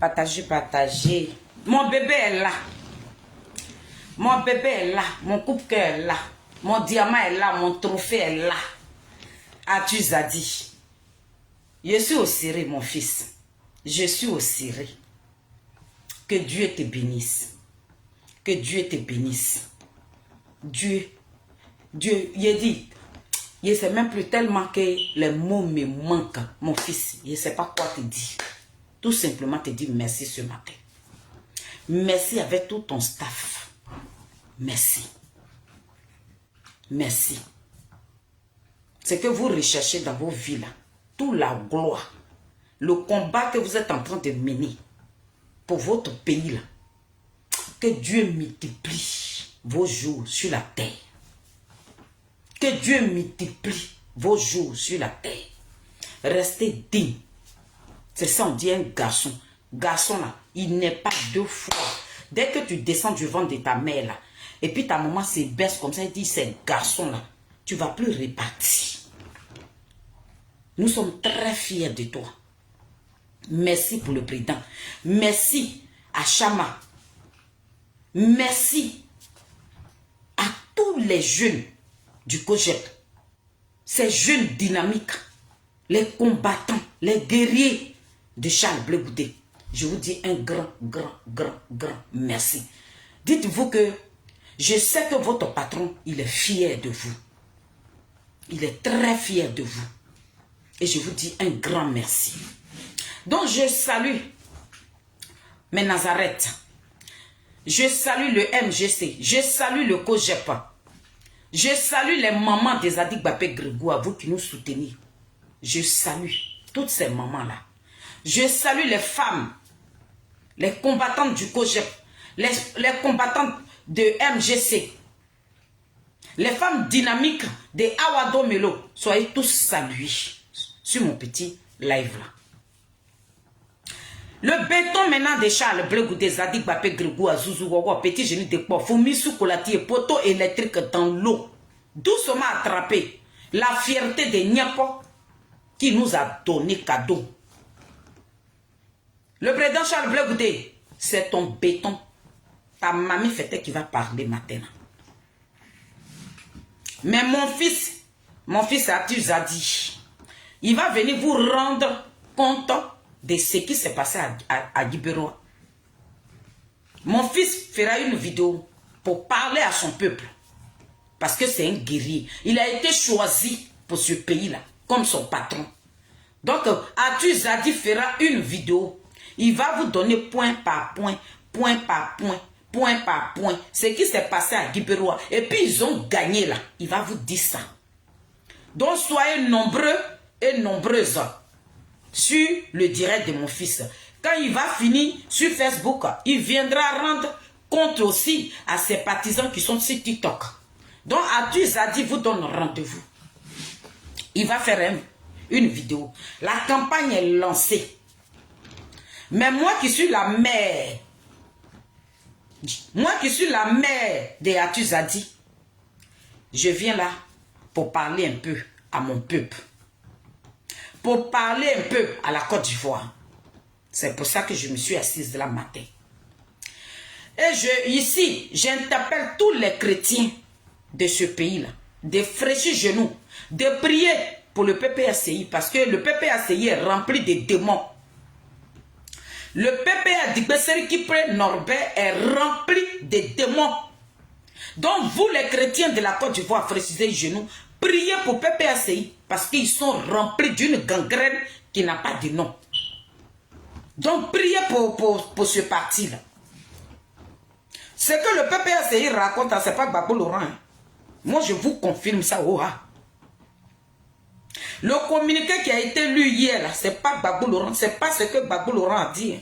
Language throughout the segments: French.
Partagez, partagez. Mon bébé est là. Mon bébé est là. Mon coupe-cœur est là. Mon diamant est là. Mon trophée est là. As-tu Zadi? Je suis au Syrie, mon fils. Je suis au Syrie. Que Dieu te bénisse. Que Dieu te bénisse. Dieu, il dit, je ne sais même plus tellement que les mots me manquent, mon fils. Je ne sais pas quoi te dire. Tout simplement te dire merci ce matin. Merci avec tout ton staff. Merci. Merci. Ce que vous recherchez dans vos vies là, toute la gloire, le combat que vous êtes en train de mener pour votre pays là, que Dieu multiplie vos jours sur la terre. Que Dieu multiplie vos jours sur la terre. Restez digne. C'est ça, on dit un garçon. Garçon là, il n'est pas deux fois. Dès que tu descends du ventre de ta mère là, et puis ta maman se baisse comme ça, elle dit c'est garçon là, tu ne vas plus repartir. Nous sommes très fiers de toi. Merci pour le président. Merci à Chama. Merci à tous les jeunes du COJEP. Ces jeunes dynamiques, les combattants, les guerriers de Charles Blé Goudé. Je vous dis un grand merci. Dites-vous que je sais que votre patron, il est fier de vous. Il est très fier de vous. Et je vous dis un grand merci. Donc je salue mes Nazareth. Je salue le MGC. Je salue le COJEP. Je salue les mamans des Adik Bapé Grégoire, vous qui nous soutenez. Je salue toutes ces mamans-là. Je salue les femmes, les combattantes du COJEP, les combattantes de MGC, les femmes dynamiques de Awado Melo. Soyez tous salués sur mon petit live là. Le béton maintenant de Charles Blé Goudé, Zadik Bapé Grégoire, Zouzou Wawa, Petit Génie de Port, Foumisou Kolati et poteau électrique dans l'eau. Doucement attrapé la fierté de Niapo qui nous a donné cadeau. Le président Charles Blé Goudé, c'est ton béton. Ta mamie fête qui va parler maintenant. Mais mon fils Arthur Zadi, il va venir vous rendre compte de ce qui s'est passé à Guibéroa. Mon fils fera une vidéo pour parler à son peuple. Parce que c'est un guerrier. Il a été choisi pour ce pays-là, comme son patron. Donc, Arthur Zadi fera une vidéo. Il va vous donner point par point, point par point, point par point, ce qui s'est passé à Guibéroa. Et puis, ils ont gagné là. Il va vous dire ça. Donc, soyez nombreux et nombreuses sur le direct de mon fils. Quand il va finir sur Facebook, il viendra rendre compte aussi à ses partisans qui sont sur TikTok. Donc, Arthur Zadi vous donne rendez-vous. Il va faire une vidéo. La campagne est lancée. Mais moi qui suis la mère, de Arthur Zadi, je viens là pour parler un peu à mon peuple. Pour parler un peu à la Côte d'Ivoire. C'est pour ça que je me suis assise là matin. Et ici, j'interpelle tous les chrétiens de ce pays-là, de fraîchir genoux, de prier pour le PPACI, parce que le PPACI est rempli de démons. Le PPA d'Igbesseri Kipré Norbert est rempli de démons. Donc vous les chrétiens de la Côte d'Ivoire, fraîchissez les genoux, priez pour PPACI, parce qu'ils sont remplis d'une gangrène qui n'a pas de nom. Donc priez pour ce parti-là. Ce que le PPACI raconte, ce n'est pas Gbagbo Laurent. Hein. Moi, je vous confirme ça. Le communiqué qui a été lu hier, ce n'est pas Gbagbo Laurent. Ce n'est pas ce que Gbagbo Laurent a dit. Hein.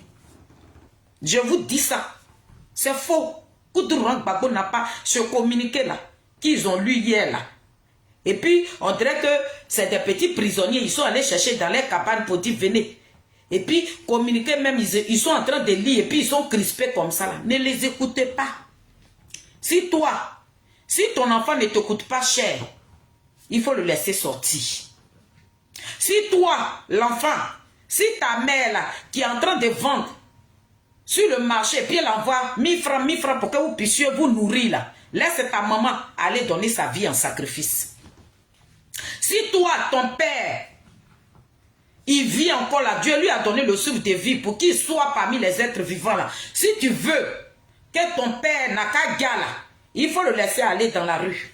Je vous dis ça. C'est faux. Koudouran Gbagbo n'a pas ce communiqué-là qu'ils ont lu hier. Là. Et puis, on dirait que c'est des petits prisonniers. Ils sont allés chercher dans les cabanes pour dire venez. Et puis, communiquer même, ils sont en train de lire. Et puis, ils sont crispés comme ça. Là. Ne les écoutez pas. Si ton enfant ne t'écoute pas cher, il faut le laisser sortir. Si toi, l'enfant, si ta mère là, qui est en train de vendre sur le marché, puis elle envoie 1000 francs pour que vous puissiez vous nourrir là. Laisse ta maman aller donner sa vie en sacrifice. Si toi, ton père, il vit encore là, Dieu lui a donné le souffle de vie pour qu'il soit parmi les êtres vivants là. Si tu veux que ton père n'a qu'à gars là, il faut le laisser aller dans la rue.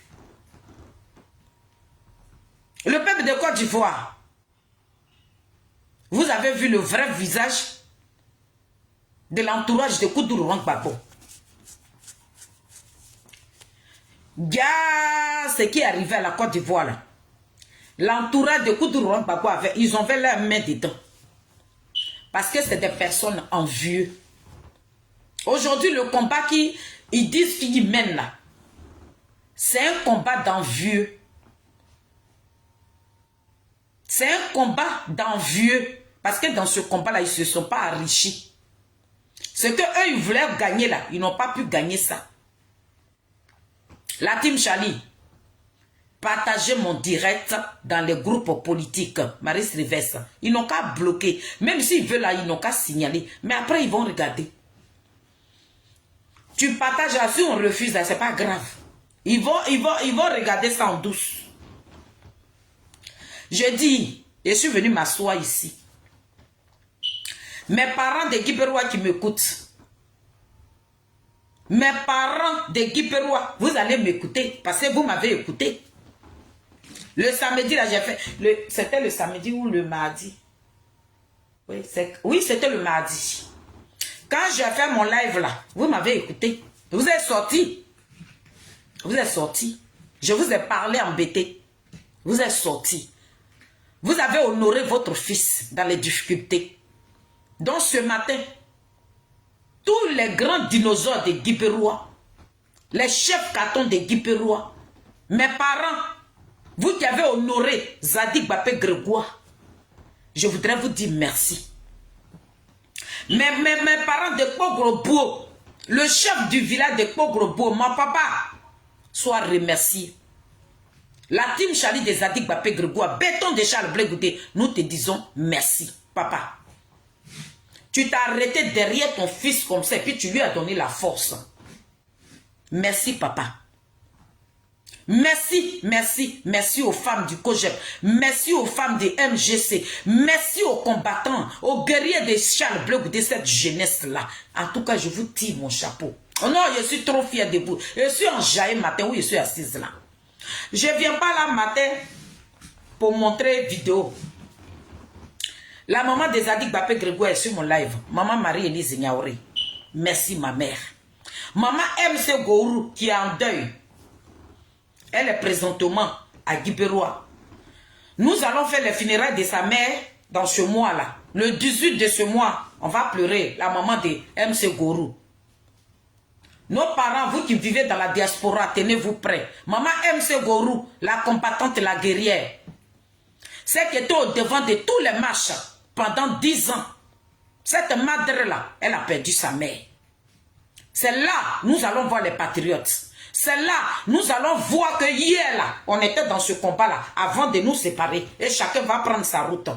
Le peuple de Côte d'Ivoire, vous avez vu le vrai visage de l'entourage de Koudougou Gbagbo. Ce qui est arrivé à la Côte d'Ivoire là. L'entourage de Koudougou Gbagbo, ils ont fait leur main dedans. Parce que c'est des personnes envieuses. Aujourd'hui, le combat ils disent qu'ils mènent là, c'est un combat d'envieux. C'est un combat d'envieux. Parce que dans ce combat-là, ils ne se sont pas enrichis. Ce qu'eux, ils voulaient gagner là, ils n'ont pas pu gagner ça. La team Chali, partagez mon direct dans les groupes politiques. Maris Rives, ils n'ont qu'à bloquer. Même s'ils veulent là, ils n'ont qu'à signaler. Mais après, ils vont regarder. Tu partages là, si on refuse là, c'est pas grave. Ils vont regarder ça en douce. Je dis, je suis venu m'asseoir ici. Mes parents de Guiberois qui m'écoutent. Mes parents de Guiberois, vous allez m'écouter parce que vous m'avez écouté. Le samedi, là, j'ai fait... C'était le samedi ou le mardi? Oui, c'était le mardi. Quand j'ai fait mon live là, vous m'avez écouté. Vous êtes sortis. Vous êtes sortis. Je vous ai parlé embêté. Vous êtes sortis. Vous avez honoré votre fils dans les difficultés. Donc ce matin, tous les grands dinosaures de Guiberois, les chefs cartons de Guiberois, mes parents, vous qui avez honoré Zadig Bapé Grégoire, je voudrais vous dire merci. Mes parents de Pogro-Bou, le chef du village de Pogro-Bou, mon papa, soit remercié. La team Chali de Zadig Bapé Grégoire, béton de Charles Blé Goudé, nous te disons merci, papa. Tu t'es arrêté derrière ton fils comme ça, et puis tu lui as donné la force. Merci, papa. Merci, merci, merci aux femmes du COGEP, merci aux femmes des MGC, merci aux combattants, aux guerriers de Charles Blé Goudé, cette jeunesse-là. En tout cas, je vous tire mon chapeau. Oh non, je suis trop fière de vous. Je suis en jaillet matin où je suis assise là. Je ne viens pas là matin pour montrer vidéo. La maman de Zadig Bapé Grégoire est sur mon live. Maman Marie-Élise Niaouré. Merci ma mère. Maman MC Gourou qui est en deuil. Elle est présentement à Guiberois. Nous allons faire les funérailles de sa mère dans ce mois-là. Le 18 de ce mois, on va pleurer la maman de MC Gourou. Nos parents, vous qui vivez dans la diaspora, tenez-vous prêts. Maman MC Gourou, la combattante, la guerrière, celle qui était au devant de tous les marches pendant 10 ans. Cette madre-là, elle a perdu sa mère. C'est là, nous allons voir les patriotes. C'est là, nous allons voir que hier, là, on était dans ce combat-là, avant de nous séparer. Et chacun va prendre sa route.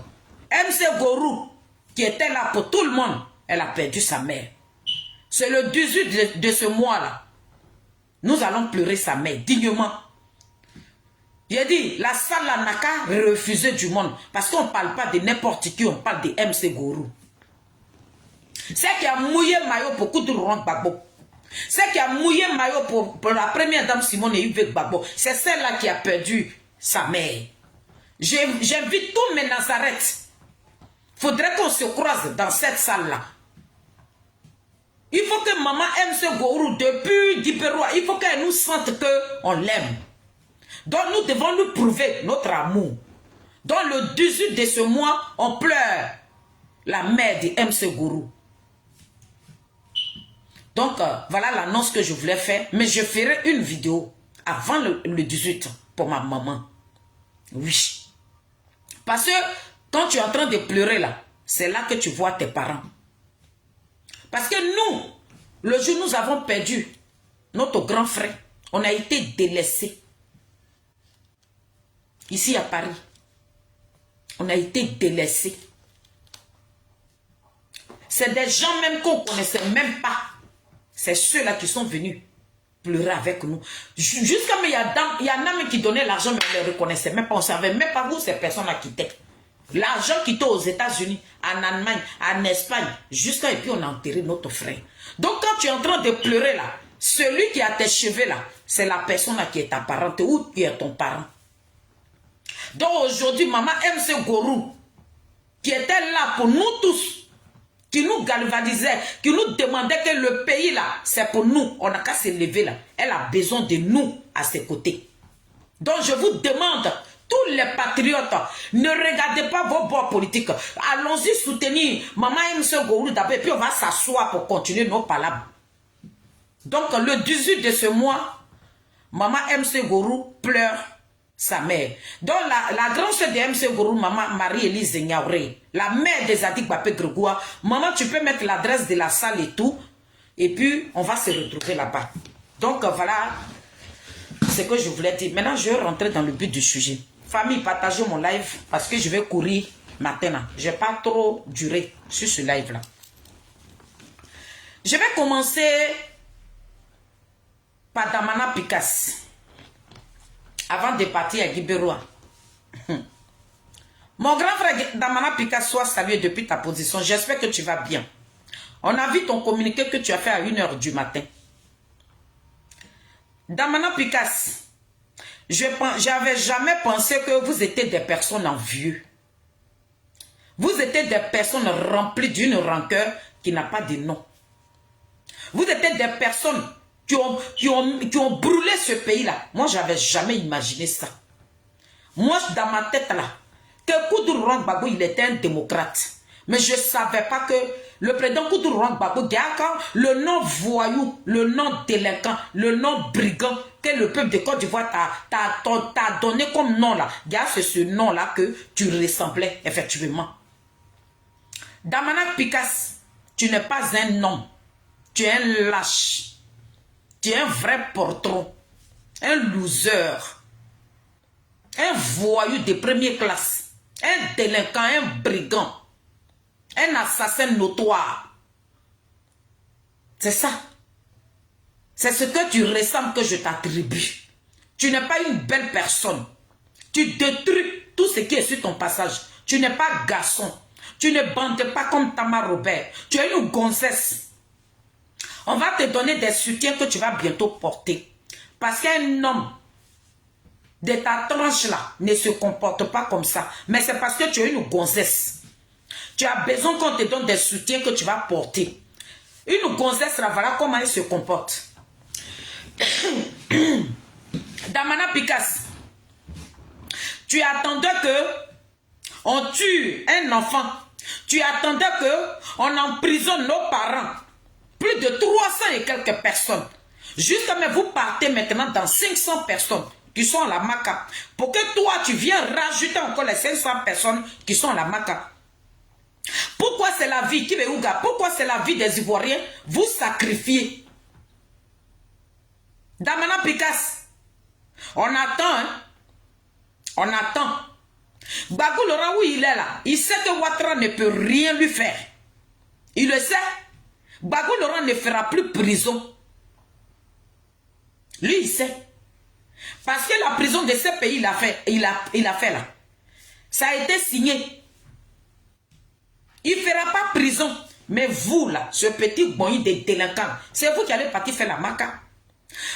MC Gourou, qui était là pour tout le monde, elle a perdu sa mère. C'est le 18 de ce mois-là. Nous allons pleurer sa mère dignement. J'ai dit, la salle n'a qu'à refuser du monde. Parce qu'on ne parle pas de n'importe qui, on parle de MC Gourou. C'est qui a mouillé maillot pour Koudougou Gbagbo. C'est qui a mouillé maillot pour la première dame Simone Yves Gbagbo. C'est celle-là qui a perdu sa mère. J'invite tous mes Nazareth. Il faudrait qu'on se croise dans cette salle-là. Il faut que maman MC Gourou, depuis Guiberois, il faut qu'elle nous sente qu'on l'aime. Donc nous devons nous prouver notre amour. Donc le 18 de ce mois, on pleure la mère de MC Gourou. Donc voilà l'annonce que je voulais faire. Mais je ferai une vidéo avant le 18 pour ma maman. Oui. Parce que quand tu es en train de pleurer là, c'est là que tu vois tes parents. Parce que nous, le jour où nous avons perdu notre grand frère, on a été délaissés. Ici à Paris, on a été délaissés. c'est des gens même qu'on ne connaissait même pas. C'est ceux-là qui sont venus pleurer avec nous. Jusqu'à mais il y en a même qui donnaient l'argent, mais on ne les reconnaissait même pas. On ne savait même pas où ces personnes-là quittaient. L'argent quittait aux États-Unis, en Allemagne, en Espagne, jusqu'à et puis on a enterré notre frère. Donc quand tu es en train de pleurer là, celui qui a tes cheveux là, c'est la personne là qui est ta parente ou qui est ton parent. Donc aujourd'hui, maman MC Gorou, qui était là pour nous tous, qui nous galvanisait, qui nous demandait que le pays là, c'est pour nous, on n'a qu'à se lever là. Elle a besoin de nous à ses côtés. Donc je vous demande, tous les patriotes, ne regardez pas vos bords politiques. Allons-y soutenir Maman MC Gorou d'abord, et puis on va s'asseoir pour continuer nos palabres. Donc le 18 de ce mois, Maman MC Gorou pleure sa mère. Donc la grande sœur de MC Gorou, Maman Marie-Élise Niaouré, la mère des Adik Bapé Gregoire, maman, tu peux mettre l'adresse de la salle et tout, et puis on va se retrouver là-bas. Donc voilà ce que je voulais dire. Maintenant, je vais rentrer dans le but du sujet. Famille, partagez mon live parce que je vais courir maintenant. Je n'ai pas trop duré sur ce live-là. Je vais commencer par Damana Picasse. Avant de partir à Guibéroa. Mon grand frère Damana Picasse, soit salué depuis ta position. J'espère que tu vas bien. On a vu ton communiqué que tu as fait à 1 h du matin. Damana Picasse, j'avais jamais pensé que vous étiez des personnes envieuses. Vous étiez des personnes remplies d'une rancœur qui n'a pas de nom. Vous étiez des personnes qui ont brûlé ce pays-là. Moi, je n'avais jamais imaginé ça. Moi, dans ma tête, là, que Koudou Rwang Gbagbo, il était un démocrate. Mais je ne savais pas que le président Koudou Rwang Gbagbo, le nom voyou, le nom délinquant, le nom brigand que le peuple de Côte d'Ivoire t'a donné comme nom, là. C'est ce nom-là que tu ressemblais, effectivement. Damana Picasse, tu n'es pas un homme. Tu es un lâche. Tu es un vrai portron, un loser, un voyou de première classe, un délinquant, un brigand, un assassin notoire. C'est ça. C'est ce que tu ressembles que je t'attribue. Tu n'es pas une belle personne. Tu détruis tout ce qui est sur ton passage. Tu n'es pas garçon. Tu ne bandes pas comme Tamar Robert. Tu es une gonzesse. On va te donner des soutiens que tu vas bientôt porter. Parce qu'un homme de ta tranche là ne se comporte pas comme ça. Mais c'est parce que tu es une gonzesse. Tu as besoin qu'on te donne des soutiens que tu vas porter. Une gonzesse là, voilà comment elle se comporte. Damana Picasse, tu attendais que on tue un enfant. Tu attendais que on emprisonne nos parents. Plus de 300 et quelques personnes. Jusqu'à mais vous partez maintenant dans 500 personnes qui sont à la Maca. Pour que toi, tu viens rajouter encore les 500 personnes qui sont à la Maca. Pourquoi c'est la vie, Kibéouga? Pourquoi c'est la vie des Ivoiriens? Vous sacrifiez. Damana Picasse, on attend, hein? On attend. Gbagbo Laurent, où il est là, il sait que Ouattara ne peut rien lui faire. Il le sait. Gbagbo Laurent ne fera plus prison. Lui, il sait. Parce que la prison de ce pays, il a fait là. Ça a été signé. Il ne fera pas prison. Mais vous, là, ce petit bonny des délinquants, c'est vous qui allez partir faire la maca.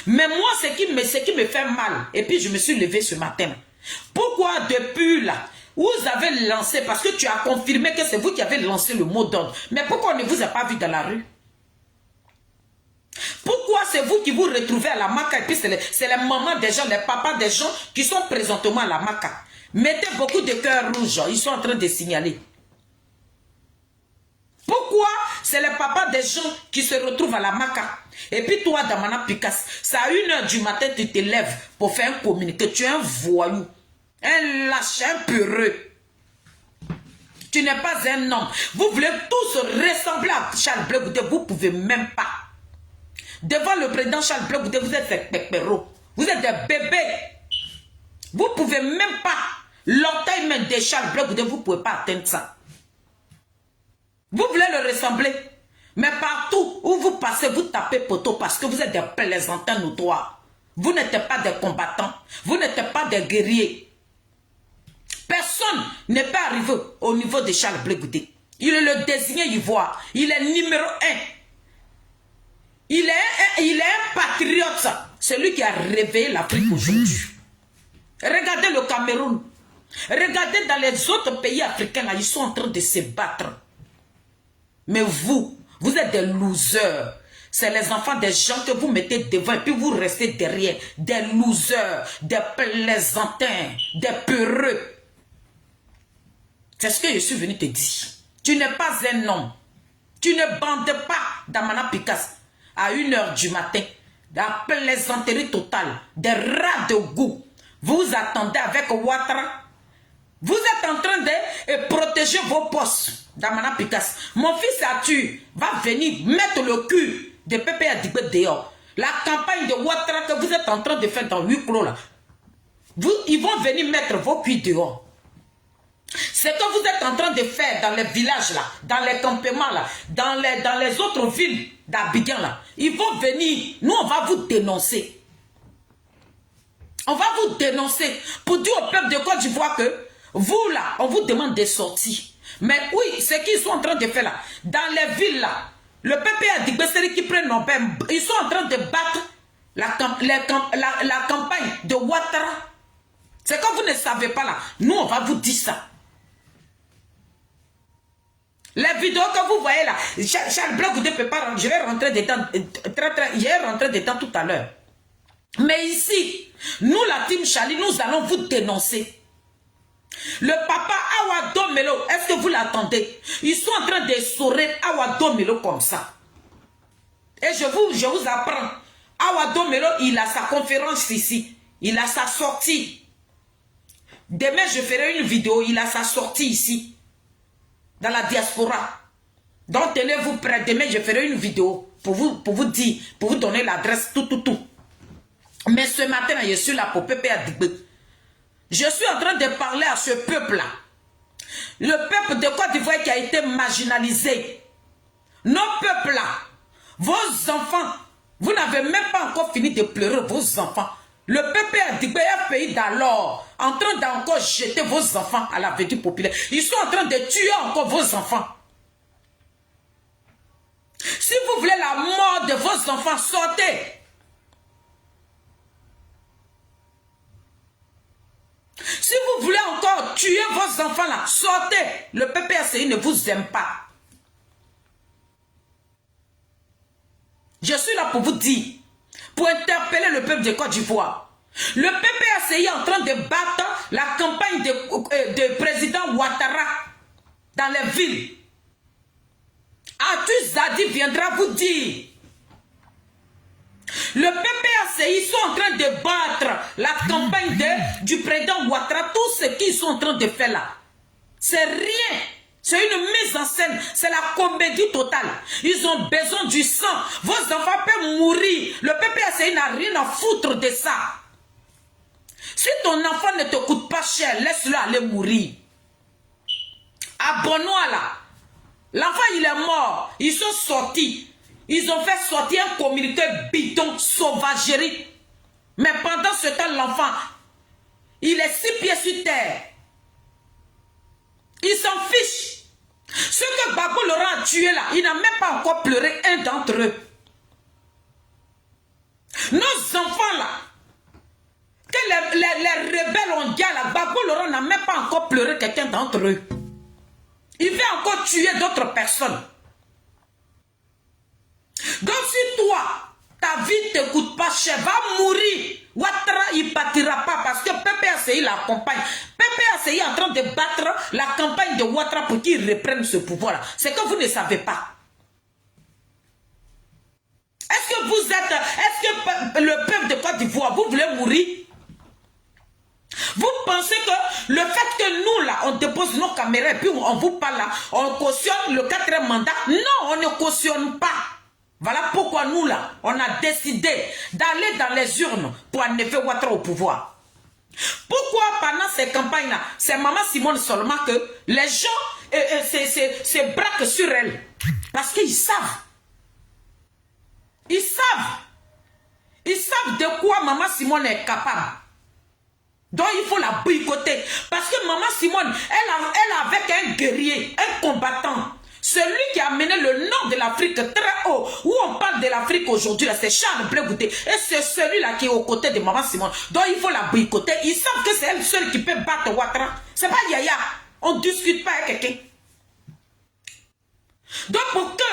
Mais moi, ce qui me fait mal, et puis je me suis levé ce matin. Pourquoi depuis là, vous avez lancé, parce que tu as confirmé que c'est vous qui avez lancé le mot d'ordre. Mais pourquoi on ne vous a pas vu dans la rue? Pourquoi c'est vous qui vous retrouvez à la Maca et puis c'est les mamans des gens, les papas des gens qui sont présentement à la Maca? Mettez beaucoup de cœurs rouges, ils sont en train de signaler. Pourquoi c'est les papas des gens qui se retrouvent à la Maca? Et puis toi, Damana Picasse, c'est à 1 h du matin tu te lèves pour faire un communiqué. Tu es un voyou, un lâche, un peureux. Tu n'es pas un homme. Vous voulez tous ressembler à Charles Blé Goudé, vous ne pouvez même pas. Devant le président Charles Blé Goudé, vous êtes des pépéros. Vous êtes des bébés. Vous ne pouvez même pas. L'orteil même de Charles Blé Goudé, vous ne pouvez pas atteindre ça. Vous voulez le ressembler. Mais partout où vous passez, vous tapez poteau parce que vous êtes des plaisantins notoires. Vous n'êtes pas des combattants. Vous n'êtes pas des guerriers. Personne n'est pas arrivé au niveau de Charles Blé Goudé. Il est le désigné ivoire. Il est numéro 1. Il est un patriote. C'est lui qui a réveillé l'Afrique aujourd'hui. Regardez le Cameroun. Regardez dans les autres pays africains, là, ils sont en train de se battre. Mais vous êtes des losers. C'est les enfants des gens que vous mettez devant et puis vous restez derrière. Des losers, des plaisantins, des peureux. C'est ce que je suis venu te dire. Tu n'es pas un homme. Tu ne bandes pas d'Amana Picasso à 1 h du matin. La plaisanterie totale, des rats de goût. Vous attendez avec Ouattara. Vous êtes en train de protéger vos postes d'Amana Picasso. Mon fils Atu va venir mettre le cul de Pépé Adigbe dehors. La campagne de Ouattara que vous êtes en train de faire dans 8 clos là. Ils vont venir mettre vos culs dehors. Ce que vous êtes en train de faire dans les villages là, dans les campements là, dans les autres villes d'Abidjan là, ils vont venir, nous on va vous dénoncer. On va vous dénoncer pour dire au peuple de Côte d'Ivoire que vous là, on vous demande des sorties. Mais oui, ce qu'ils sont en train de faire là, dans les villes là, le peuple a dit que c'est qui prennent nos peines, ils sont en train de battre la campagne de Ouattara. C'est que vous ne savez pas là, nous on va vous dire ça. Les vidéos que vous voyez là, Charles Blé Goudé peut pas rentrer, je vais rentrer dedans, je vais rentrer dedans tout à l'heure. Mais ici, nous la team Charlie, nous allons vous dénoncer. Le papa Awado Melo, est-ce que vous l'attendez? Ils sont en train de sourire Awado Melo comme ça. Et je vous apprends, Awado Melo, il a sa conférence ici, il a sa sortie. Demain, je ferai une vidéo, il a sa sortie ici. Dans la diaspora. Donc tenez-vous prêts. Demain je ferai une vidéo pour vous dire, pour vous donner l'adresse, tout. Mais ce matin, je suis là pour Pépé Adigbe. Je suis en train de parler à ce peuple-là. Le peuple de Côte d'Ivoire qui a été marginalisé. Nos peuples-là, vos enfants, vous n'avez même pas encore fini de pleurer vos enfants. Le peuple Adigbe est un pays d'alors, en train d'encore jeter vos enfants à la vedue populaire. Ils sont en train de tuer encore vos enfants. Si vous voulez la mort de vos enfants, sortez. Si vous voulez encore tuer vos enfants là, sortez. Le PPACI ne vous aime pas. Je suis là pour vous dire, pour interpeller le peuple de Côte d'Ivoire. Le PPACI est en train de battre la campagne de président Ouattara dans les villes. Atu Zadi viendra vous dire. Le PPACI sont en train de battre la campagne du président Ouattara. Tout ce qu'ils sont en train de faire là, c'est rien. C'est une mise en scène. C'est la comédie totale. Ils ont besoin du sang. Vos enfants peuvent mourir. Le PPACI n'a rien à foutre de ça. Si ton enfant ne te coûte pas cher, laisse-le aller mourir. Abonne-toi là. L'enfant, il est mort. Ils sont sortis. Ils ont fait sortir un communiqué bidon, sauvagerie. Mais pendant ce temps, l'enfant, il est 6 pieds sur terre. Il s'en fiche. Ce que Gbagbo Laurent a tué là, il n'a même pas encore pleuré un d'entre eux. Nos enfants là, que les rebelles ont dit là, Gbagbo Laurent n'a même pas encore pleuré quelqu'un d'entre eux. Il va encore tuer d'autres personnes. Donc si toi, ta vie ne te coûte pas cher, va mourir. Ouattara, il ne partira pas parce que PPACI l'accompagne. PPACI est en train de battre la campagne de Ouattara pour qu'il reprenne ce pouvoir-là. C'est que vous ne savez pas. Est-ce que le peuple de Côte d'Ivoire, vous voulez mourir? Vous pensez que le fait que nous, là, on dépose nos caméras et puis on vous parle là, on cautionne le 4e mandat? Non, on ne cautionne pas. Voilà pourquoi nous, là, on a décidé d'aller dans les urnes pour enlever Ouattara au pouvoir. Pourquoi pendant ces campagnes-là, c'est Maman Simone seulement que les gens, se braquent sur elle. Parce qu'ils savent. Ils savent. Ils savent de quoi Maman Simone est capable. Donc il faut la boycotter. Parce que Maman Simone, elle avec un guerrier, un combattant. Celui qui a mené le nord de l'Afrique très haut. Où on parle de l'Afrique aujourd'hui, c'est Charles Blé Goûté. Et c'est celui-là qui est aux côtés de Maman Simone. Donc il faut la boycotter. Ils savent que c'est elle seule qui peut battre Ouattara. C'est pas Yaya. On ne discute pas avec quelqu'un. Donc pour que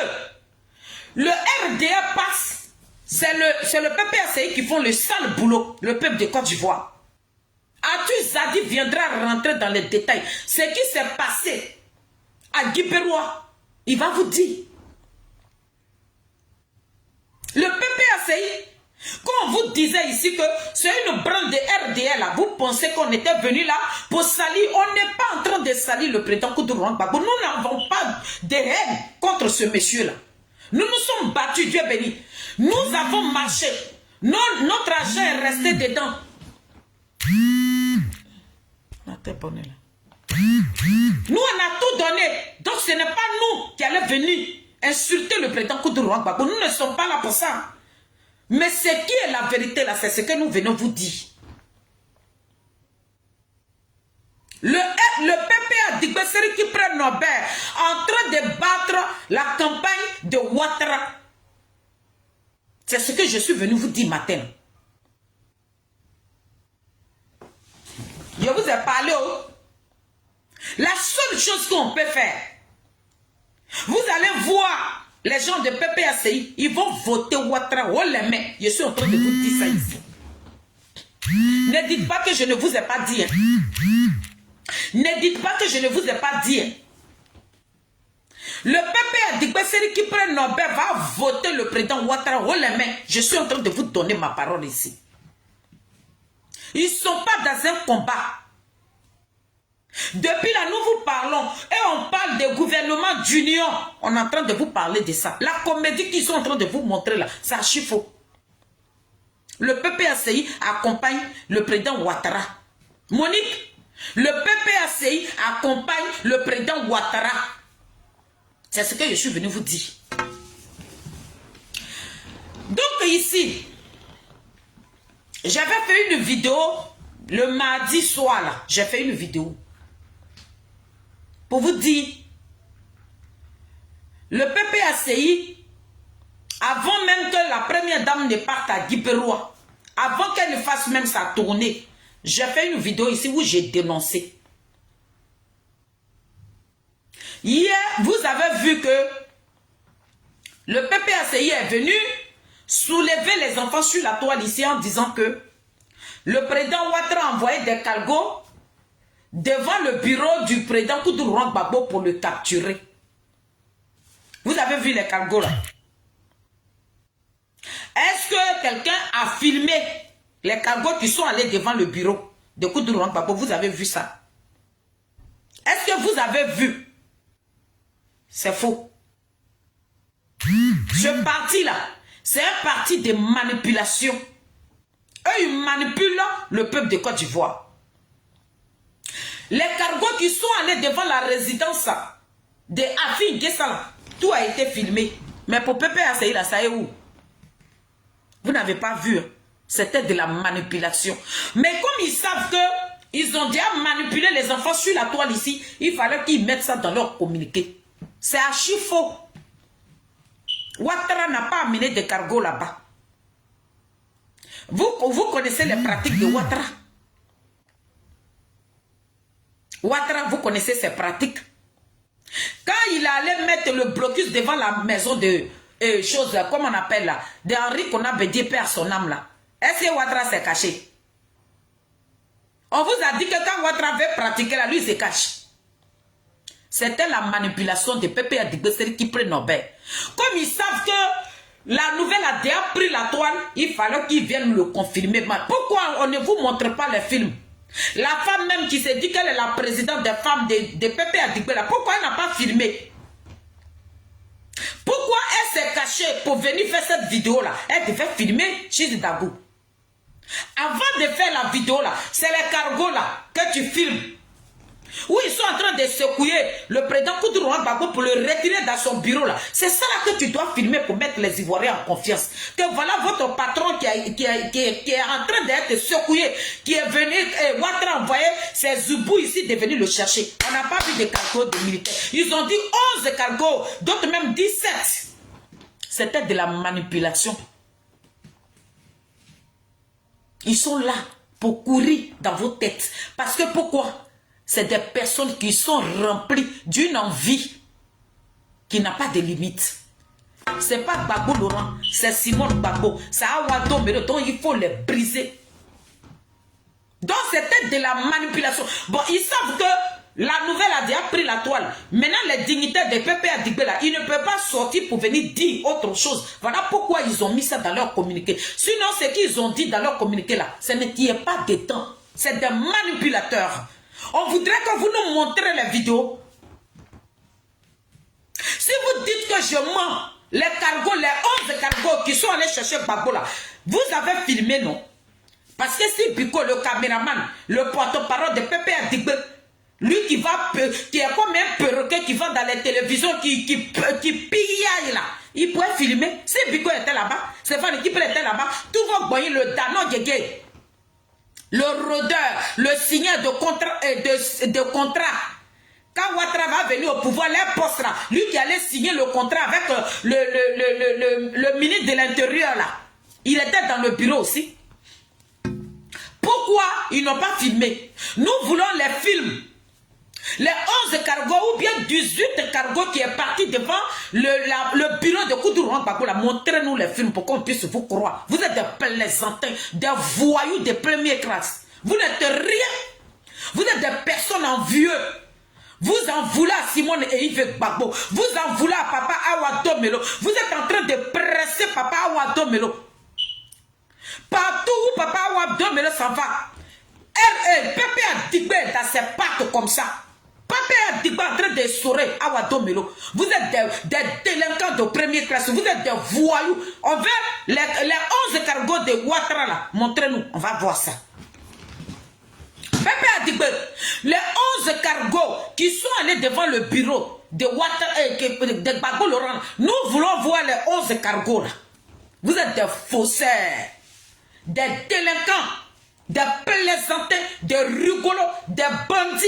le RDA passe, c'est le PPACI qui font le sale boulot, le peuple de Côte d'Ivoire. Atou Zadi viendra rentrer dans les détails. Ce qui s'est passé à Guipérois, il va vous dire. Le PPACI, quand on vous disait ici que c'est une branche de RDA là, vous pensez qu'on était venu là pour salir. On n'est pas en train de salir le président Koudou Gbagbo. Nous n'avons pas de haine contre ce monsieur là. Nous nous sommes battus, Dieu béni. Nous avons marché. Notre argent est resté dedans. Nous, on a tout donné. Donc, ce n'est pas nous qui allons venir insulter le président Koudou Gbagbo. Nous ne sommes pas là pour ça. Mais ce qui est la vérité, là, c'est ce que nous venons vous dire. Le PPA Digbesséri qui prend Nobel en train de battre la campagne de Ouattara. C'est ce que je suis venu vous dire matin. Je vous ai parlé. La seule chose qu'on peut faire, vous allez voir les gens de PPACI, ils vont voter Ouattara haut les mains. Je suis en train de vous dire ça ici. Ne dites pas que je ne vous ai pas dit. Ne dites pas que je ne vous ai pas dit. Le PPA Digbesséri qui prend Nobel va voter le président Ouattara haut les mains. Je suis en train de vous donner ma parole ici. Ils ne sont pas dans un combat. Depuis là, nous vous parlons et on parle des gouvernements d'union. On est en train de vous parler de ça. La comédie qu'ils sont en train de vous montrer là, c'est archi faux. Le PPACI accompagne le président Ouattara. Monique, le PPACI accompagne le président Ouattara. C'est ce que je suis venu vous dire. Donc ici, j'avais fait une vidéo le mardi soir là. J'ai fait une vidéo pour vous dire, le PPACI, avant même que la première dame ne parte à Guipérois, avant qu'elle ne fasse même sa tournée, j'ai fait une vidéo ici où j'ai dénoncé. Hier, vous avez vu que le PPACI est venu soulever les enfants sur la toile ici en disant que le président Ouattara a envoyé des cargos devant le bureau du président Koudou Gbagbo pour le capturer. Vous avez vu les cargos là? Est-ce que quelqu'un a filmé les cargos qui sont allés devant le bureau de Koudou Gbagbo? Vous avez vu ça? Est-ce que vous avez vu? C'est faux. Ce parti-là, c'est un parti de manipulation. Eux, ils manipulent le peuple de Côte d'Ivoire. Les cargos qui sont allés devant la résidence de Afi Guessala, tout a été filmé. Mais pour PPACI, là, ça est où? Vous n'avez pas vu. C'était de la manipulation. Mais comme ils savent qu'ils ont déjà manipulé les enfants sur la toile ici, il fallait qu'ils mettent ça dans leur communiqué. C'est archi faux. Ouattara n'a pas amené de cargos là-bas. Vous connaissez les pratiques de Ouattara. Ouattara, vous connaissez ses pratiques. Quand il allait mettre le blocus devant la maison de choses, comme on appelle là, d'Henri qu'on a bédié père son âme là, est-ce que Ouattara s'est caché? On vous a dit que quand Ouattara veut pratiquer là, lui il se cache. C'était la manipulation de PPA Digbesséri qui prend Nobel. Comme ils savent que la nouvelle a déjà pris la toile, il fallait qu'ils viennent le confirmer. Pourquoi on ne vous montre pas les films? La femme même qui s'est dit qu'elle est la présidente des femmes de PPA Digbesséri, pourquoi elle n'a pas filmé? Pourquoi elle s'est cachée pour venir faire cette vidéo-là? Elle devait filmer chez Dagou. Avant de faire la vidéo-là, c'est les cargos-là que tu filmes. où ils sont en train de secouer le président Koudourouan Gbagbo pour le retirer dans son bureau là. C'est ça là que tu dois filmer pour mettre les Ivoiriens en confiance. Que voilà votre patron qui est en train d'être secoué, qui est venu, Ouattara envoyé ses zoubous ici, de venir le chercher. On n'a pas vu de cargos de militaires. Ils ont dit 11 cargos, d'autres même 17. C'était de la manipulation. Ils sont là pour courir dans vos têtes. Parce que pourquoi? C'est des personnes qui sont remplies d'une envie qui n'a pas de limite. Ce n'est pas Gbagbo Laurent, c'est Simon Gbagbo. C'est Awa Domelo, donc il faut les briser. Donc c'était de la manipulation. Bon, ils savent que la nouvelle a déjà pris la toile. Maintenant, les dignitaires des PPA Digbela, ils ne peuvent pas sortir pour venir dire autre chose. Voilà pourquoi ils ont mis ça dans leur communiqué. Sinon, ce qu'ils ont dit dans leur communiqué là, ce n'est pas des temps. C'est des manipulateurs. On voudrait que vous nous montrez les vidéos. Si vous dites que je mens, les cargos, les 11 cargos qui sont allés chercher Gbagbo là, vous avez filmé, non? Parce que si Biko, le caméraman, le porte-parole de PPA Digbela, lui qui est comme un perroquet qui va dans les télévisions, qui pillaille là, il pourrait filmer. Si Biko était là-bas, Stéphane qui était là-bas, tout va boyer le Dano Gégé. Le rôdeur, le signeur de contrat. Quand Ouattara va venir au pouvoir, les postes là, lui qui allait signer le contrat avec le ministre de l'Intérieur là, il était dans le bureau aussi. Pourquoi ils n'ont pas filmé? Nous voulons les films. Les 11 cargos ou bien 18 cargos qui est parti devant le bureau de Koudourouan Gbagbo, montrez-nous les films pour qu'on puisse vous croire. Vous êtes des plaisantins, des voyous de première classe. Vous n'êtes rien. Vous êtes des personnes envieux. Vous en voulez à Simone et Yves Gbagbo. Vous en voulez à Papa Awa Domelo. Vous êtes en train de presser Papa Awa Domelo. Partout où Papa Awa Domelo s'en va, Pépé a Digbé dans ses pattes comme ça. Papa a dit en train de sourire Awa Domelo. Vous êtes des délinquants de première classe. Vous êtes des voyous. On veut les 11 cargos de Ouattara là. Montrez-nous. On va voir ça. Papa a dit les 11 cargos qui sont allés devant le bureau de Ouattara de Gbagbo Laurent. Nous voulons voir les 11 cargos là. Vous êtes des faussaires, des délinquants, des plaisantins, des rigolos, des bandits.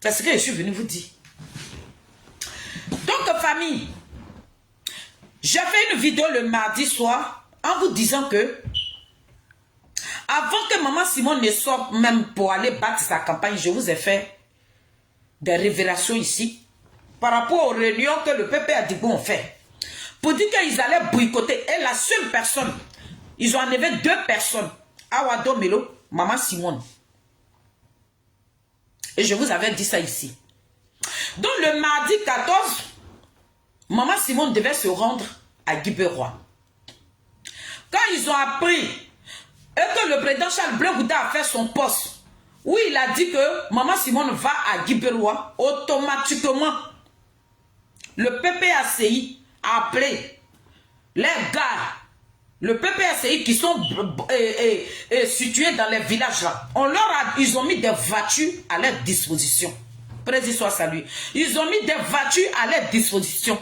C'est ce que je suis venu vous dire. Donc, famille, j'ai fait une vidéo le mardi soir en vous disant que avant que Maman Simone ne sorte même pour aller battre sa campagne, je vous ai fait des révélations ici par rapport aux réunions que le PPA Digbé ont fait. Pour dire qu'ils allaient boycotter. Et la seule personne, ils ont enlevé 2 personnes. Awa Domelo, Maman Simone. Et je vous avais dit ça ici. Donc le mardi 14, Maman Simone devait se rendre à Guibérois. Quand ils ont appris et que le président Charles Blé Gouda a fait son poste, où il a dit que Maman Simone va à Guibérois, automatiquement, le PPACI a appelé les gars, le PPACI qui sont situés dans les villages là, ils ont mis des voitures à leur disposition. Président soit salué. Ils ont mis des voitures à leur disposition.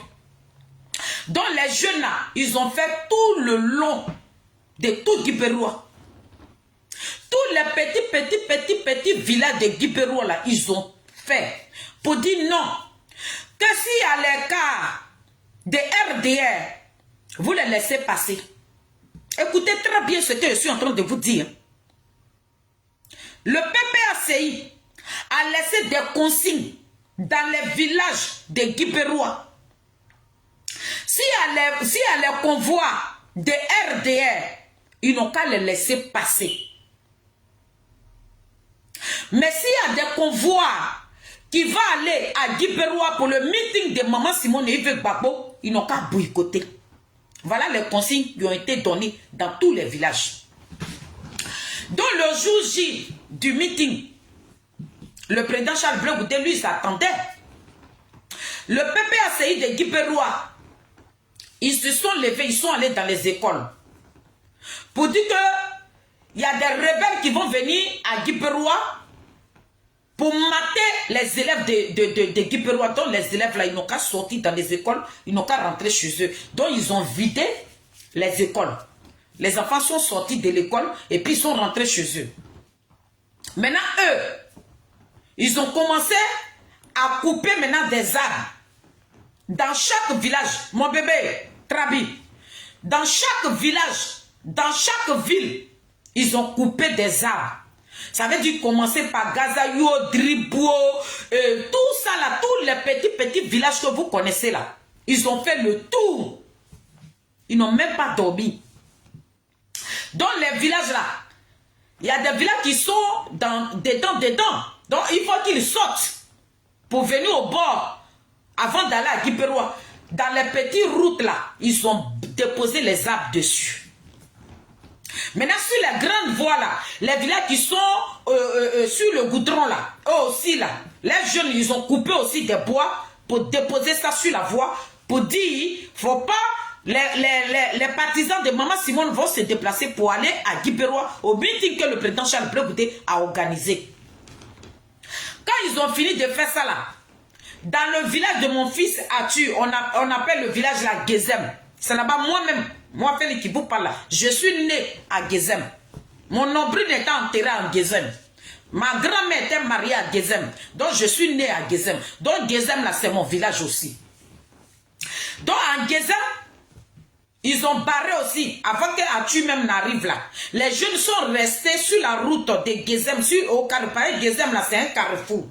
Donc les jeunes là, ils ont fait tout le long de tout Guibérois. Tous les petits villages de Guibérois là, ils ont fait pour dire non. Que si à l'écart de RDR, vous les laissez passer. Écoutez très bien ce que je suis en train de vous dire. Le PPACI a laissé des consignes dans les villages de Guibérois. Si à les convois de RDR, ils n'ont qu'à les laisser passer. Mais s'il y a des convois qui vont aller à Guibérois pour le meeting de Maman Simone et Yves Gbagbo, ils n'ont qu'à boycotter. Voilà les consignes qui ont été données dans tous les villages. Donc le jour J du meeting, le président Charles Blé Gouda, lui, s'attendait. Le PPACI de Guibérois, ils se sont levés, ils sont allés dans les écoles. Pour dire qu'il y a des rebelles qui vont venir à Guibérois pour mater les élèves de Guiperoua. Donc les élèves là, ils n'ont qu'à sortir dans les écoles, ils n'ont qu'à rentrer chez eux. Donc ils ont vidé les écoles. Les enfants sont sortis de l'école et puis ils sont rentrés chez eux. Maintenant, eux, ils ont commencé à couper maintenant des arbres. Dans chaque village, mon bébé, Trabi, dans chaque village, dans chaque ville, ils ont coupé des arbres. Ça veut dire commencer par Gazayo, Dribou, tout ça là, tous les petits villages que vous connaissez là. Ils ont fait le tour. Ils n'ont même pas dormi. Dans les villages là, il y a des villages qui sont dedans. Donc il faut qu'ils sortent pour venir au bord avant d'aller à Guiperoua. Dans les petites routes là, ils ont déposé les arbres dessus. Maintenant, sur les grandes voies là, les villages qui sont sur le goudron là, eux aussi là, les jeunes, ils ont coupé aussi des bois pour déposer ça sur la voie, pour dire, faut pas, les partisans de Maman Simone vont se déplacer pour aller à Guiperoua au meeting que le président Charles Blé Goudé a organisé. Quand ils ont fini de faire ça là, dans le village de mon fils Atu, on appelle le village la Gezem. C'est là-bas moi-même. Moi, Félix qui vous parle là, je suis né à Gezem. Mon nombril était enterré en Gezem. Ma grand-mère était mariée à Gezem. Donc, je suis né à Gezem. Donc, Gezem, là, c'est mon village aussi. Donc, en Gezem, ils ont barré aussi, avant que Atu même n'arrive là. Les jeunes sont restés sur la route de Gezem, au carrefour. Gezem, là, c'est un carrefour.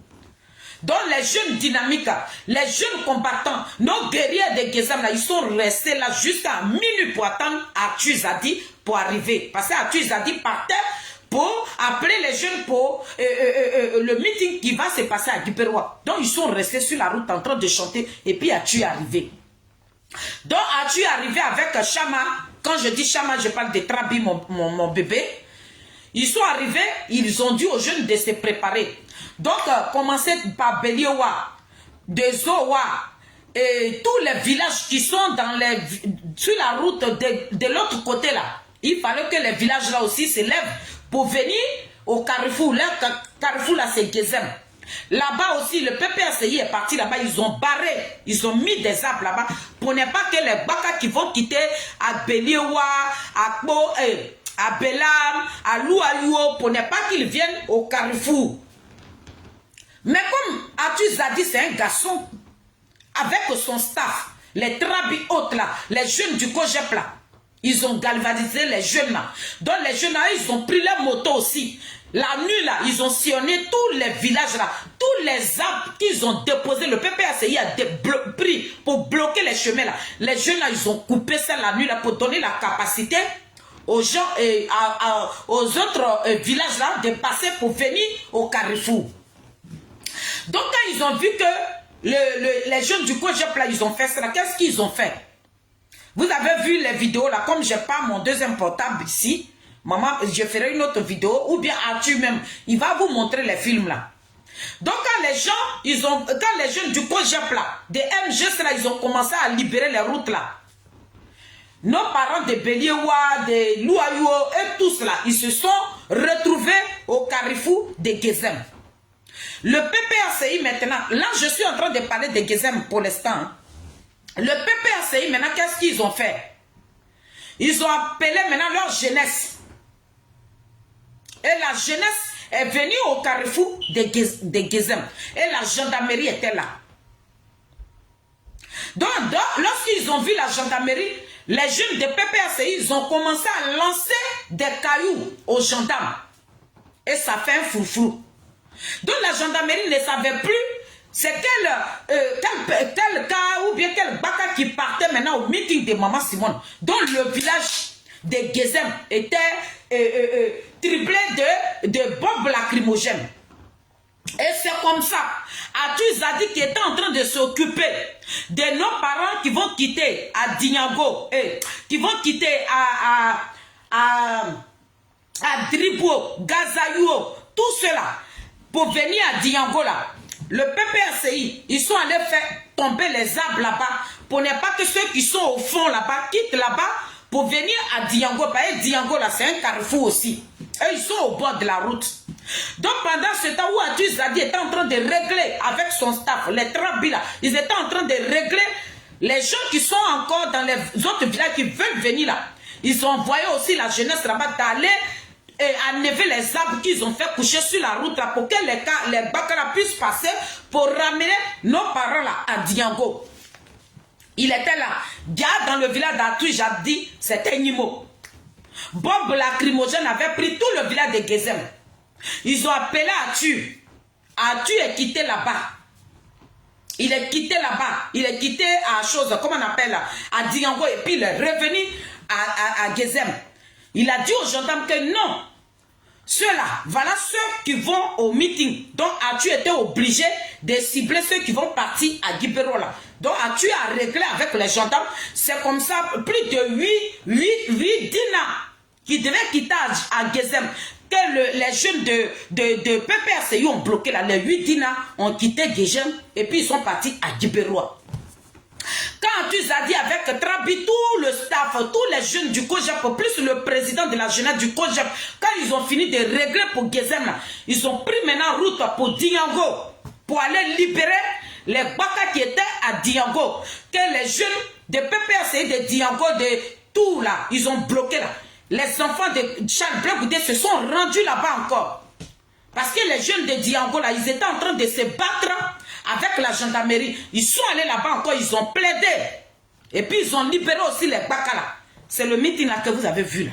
Donc les jeunes dynamiques, les jeunes combattants, nos guerriers de Gezem, là, ils sont restés là jusqu'à minuit pour attendre Atu Zadi pour arriver. Parce que Atu Zadi partait pour appeler les jeunes pour le meeting qui va se passer à Guiperoua. Donc ils sont restés sur la route en train de chanter et puis Atu est arrivé. Donc Atu est arrivé avec Chama. Quand je dis Chama, je parle de Trabi, mon bébé. Ils sont arrivés, ils ont dit aux jeunes de se préparer. Donc, commencez par Beliowa, Dezowa, et tous les villages qui sont sur la route de l'autre côté là. Il fallait que les villages là aussi se lèvent pour venir au carrefour. Le carrefour là, c'est Gezem. Là-bas aussi, le PPRCI est parti là-bas, ils ont barré, ils ont mis des arbres là-bas pour ne pas que les Baka qui vont quitter à Beliowa, à Kbo, à Belam, à Louayou, pour ne pas qu'ils viennent au carrefour. Mais comme Atu Zadi, c'est un garçon, avec son staff, les Trabi autres là, les jeunes du Kojep là, ils ont galvanisé les jeunes là. Donc les jeunes là, ils ont pris leur moto aussi. La nuit là, ils ont sillonné tous les villages là, tous les arbres qu'ils ont déposés. Le PPRCI a pris pour bloquer les chemins là. Les jeunes là, ils ont coupé ça la nuit là pour donner la capacité aux gens et aux autres villages là de passer pour venir au carrefour. Donc quand ils ont vu que les jeunes du Kojep là, ils ont fait ça, qu'est-ce qu'ils ont fait? Vous avez vu les vidéos là, comme je n'ai pas mon deuxième portable ici, maman, je ferai une autre vidéo, ou bien Atu même, il va vous montrer les films là. Donc quand les gens, quand les jeunes du Kojep là, des MGS là, ils ont commencé à libérer les routes là. Nos parents de Beliewa, de Louayou et tous là, ils se sont retrouvés au carrefour de Gezem. Le PPRCI maintenant, là je suis en train de parler de Gezem pour l'instant. Hein. Le PPRCI maintenant, qu'est-ce qu'ils ont fait? Ils ont appelé maintenant leur jeunesse. Et la jeunesse est venue au carrefour de Gezem. Et la gendarmerie était là. Donc lorsqu'ils ont vu la gendarmerie, les jeunes de PPRCI, ils ont commencé à lancer des cailloux aux gendarmes. Et ça fait un foufou. Donc la gendarmerie ne savait plus c'est quel cas ou bien quel baka qui partait maintenant au meeting de Maman Simone. Dont le village de Gezem était triplé de bombes lacrymogènes. Et c'est comme ça, Atu Zadi qui était en train de s'occuper de nos parents qui vont quitter à Dinyango, qui vont quitter à Dribo, Gazayou, tout cela, pour venir à Dinyango là. Le PPRCI, ils sont allés faire tomber les arbres là-bas pour ne pas que ceux qui sont au fond là-bas quittent là-bas pour venir à Dinyango. Parce que Dinyango là, c'est un carrefour aussi. Et ils sont au bord de la route. Donc pendant ce temps où Atu Zadi était en train de régler avec son staff, les trabis là, ils étaient en train de régler les gens qui sont encore dans les autres villages qui veulent venir là. Ils ont envoyé aussi la jeunesse là-bas d'aller enlever les arbres qu'ils ont fait coucher sur la route là pour que les Bakara puissent passer pour ramener nos parents là à Diango. Il était là. Dia dans le village d'Atu Zadi, c'était Nimo. Bob lacrymogène avait pris tout le village de Gezem. Ils ont appelé Atu. Atu est quitté là-bas. Il est quitté là-bas. Il est quitté à chose, comment on appelle là, à Diango, et puis il est revenu à Gezem. Il a dit aux gendarmes que non. Ceux-là, voilà ceux qui vont au meeting. Donc Atu était obligé de cibler ceux qui vont partir à Giberola. Donc Atu a réglé avec les gendarmes. C'est comme ça, plus de 8 dinars qui devaient quitter à Gezem. Que les jeunes de PPRCI ont bloqué là. Les 8 dinars ont quitté Gezem et puis ils sont partis à Giberoa. Quand Atu Zadi avec Trabi, tout le staff, tous les jeunes du COJEP, plus le président de la jeunesse du COJEP, quand ils ont fini de régler pour Gezem, là, ils ont pris maintenant route pour Diango, pour aller libérer les Baka qui étaient à Diango. Que les jeunes de PPRCI de Diango, de tout là, ils ont bloqué là. Les enfants de Charles Blé Goudé se sont rendus là-bas encore. Parce que les jeunes de Diango là, ils étaient en train de se battre avec la gendarmerie. Ils sont allés là-bas encore, ils ont plaidé. Et puis ils ont libéré aussi les Baka là. C'est le meeting là que vous avez vu là.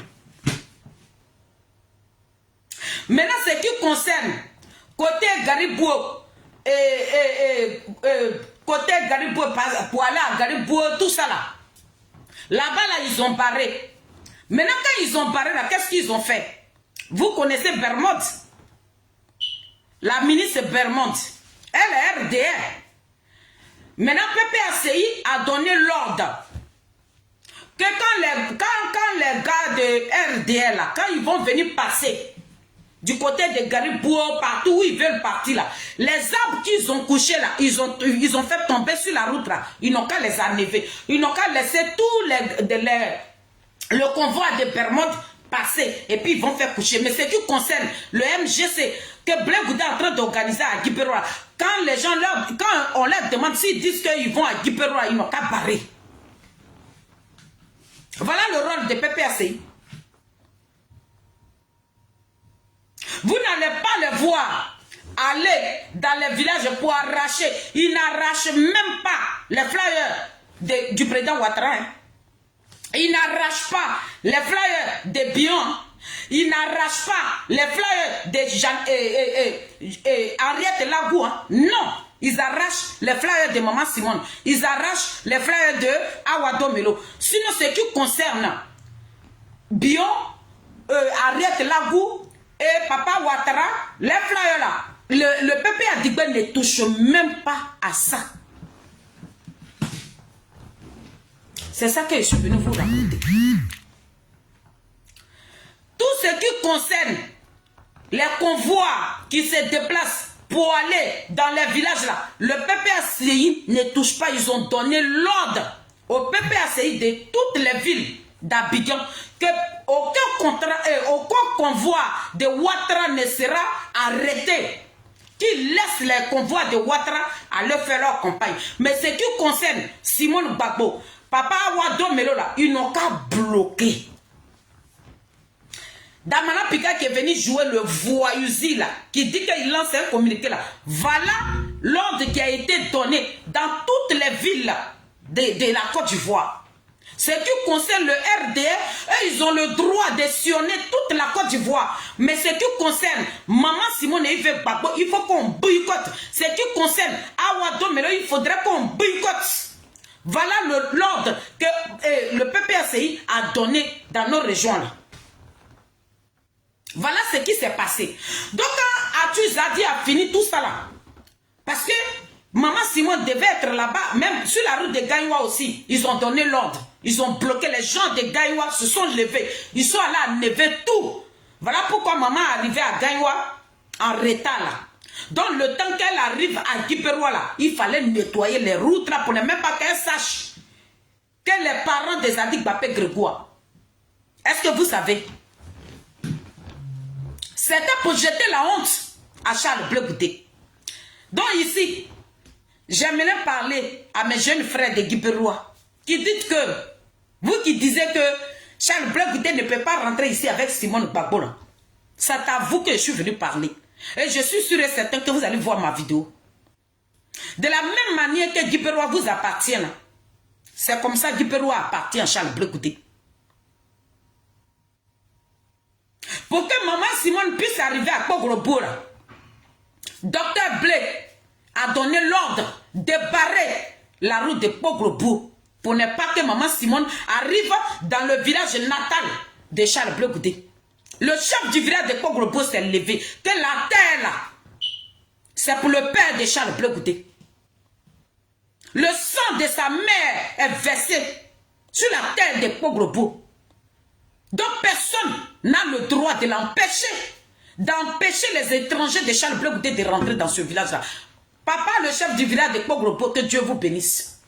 Maintenant, ce qui concerne côté Garibou, côté Garibou, pour aller à Garibou, tout ça là. Là-bas là, ils ont barré. Maintenant, quand ils ont barré là, qu'est-ce qu'ils ont fait? Vous connaissez Bermond? La ministre Bermond. Elle est RDR. Maintenant, PPRCI a donné l'ordre que quand les gars de RDR, là, quand ils vont venir passer du côté de Garibou, partout où ils veulent partir, là, les arbres qu'ils ont couchés, là, ils ont fait tomber sur la route, là, ils n'ont qu'à les enlever. Ils n'ont qu'à laisser tout le convoi de Bermond passer et puis ils vont faire coucher. Mais ce qui concerne le MGC que Blé Goudé est en train d'organiser à Giberoa, quand les gens quand on leur demande s'ils disent qu'ils vont à Giberoa, ils n'ont qu'à barrer. Voilà le rôle de PPRCI. Vous n'allez pas les voir aller dans les villages pour arracher. Ils n'arrachent même pas les flyers du président Ouattara. Hein. Ils n'arrachent pas les flyers de Bion. Ils n'arrachent pas les flyers de Henriette Lagou. Hein. Non. Ils arrachent les flyers de Maman Simone. Ils arrachent les flyers de Awado Melo. Sinon, ce qui concerne Bion, Henriette Lagou et Papa Ouattara, les flyers là, le PP Adigbe ne touche même pas à ça. C'est ça que je suis venu vous raconter. Tout ce qui concerne les convois qui se déplacent pour aller dans les villages là, le PPACI ne touche pas. Ils ont donné l'ordre au PPACI de toutes les villes d'Abidjan que aucun convoi de Ouattara ne sera arrêté. Qu'ils laissent les convois de Ouattara aller faire leur campagne. Mais ce qui concerne Simone Gbagbo, Papa Awado Melo là, ils n'ont qu'à bloquer. Damana Pika qui est venu jouer le voyouzi là, qui dit qu'il lance un communiqué là. Voilà l'ordre qui a été donné dans toutes les villes là, de la Côte d'Ivoire. Ce qui concerne le RDR, eux, ils ont le droit de sillonner toute la Côte d'Ivoire. Mais ce qui concerne Maman Simone et Yves Gbagbo, il faut qu'on boycotte. Ce qui concerne Awado Melo, il faudrait qu'on boycotte. Voilà l'ordre que le PPACI a donné dans nos régions là. Voilà ce qui s'est passé. Donc quand Atu Zadi a fini tout ça là, parce que Maman Simone devait être là-bas, même sur la route de Gaïwa aussi, ils ont donné l'ordre. Ils ont bloqué, les gens de Gaïwa se sont levés. Ils sont allés enlever tout. Voilà pourquoi maman est arrivée à Gaïwa en retard là. Donc le temps qu'elle arrive à Giberoa là, il fallait nettoyer les routes là pour ne même pas qu'elle sache que les parents des Adik Bapé Grégoire. Est-ce que vous savez? C'était pour jeter la honte à Charles Bleu Goudé. Donc ici, j'aimerais parler à mes jeunes frères de Guiberois qui disent que, vous qui disiez que Charles Bleu Goudé ne peut pas rentrer ici avec Simone Gbagbo. C'est à vous que je suis venu parler. Et je suis sûr et certain que vous allez voir ma vidéo. De la même manière que Guiberois vous appartient, c'est comme ça que Guiberois appartient à Charles Bleu Goudé. Pour que maman Simone puisse arriver à Kogrobo, Docteur Blé a donné l'ordre de barrer la route de Kogrobo pour ne pas que maman Simone arrive dans le village natal de Charles Bleu Goudé. Le chef du village de Kogrobo s'est levé que la terre là, c'est pour le père de Charles Bleu Goudé. Le sang de sa mère est versé sur la terre de Kogrobo. Donc personne n'a le droit de l'empêcher, d'empêcher les étrangers de Charles Bleu Goudé de rentrer dans ce village-là. Papa, le chef du village de Kogrobo, que Dieu vous bénisse.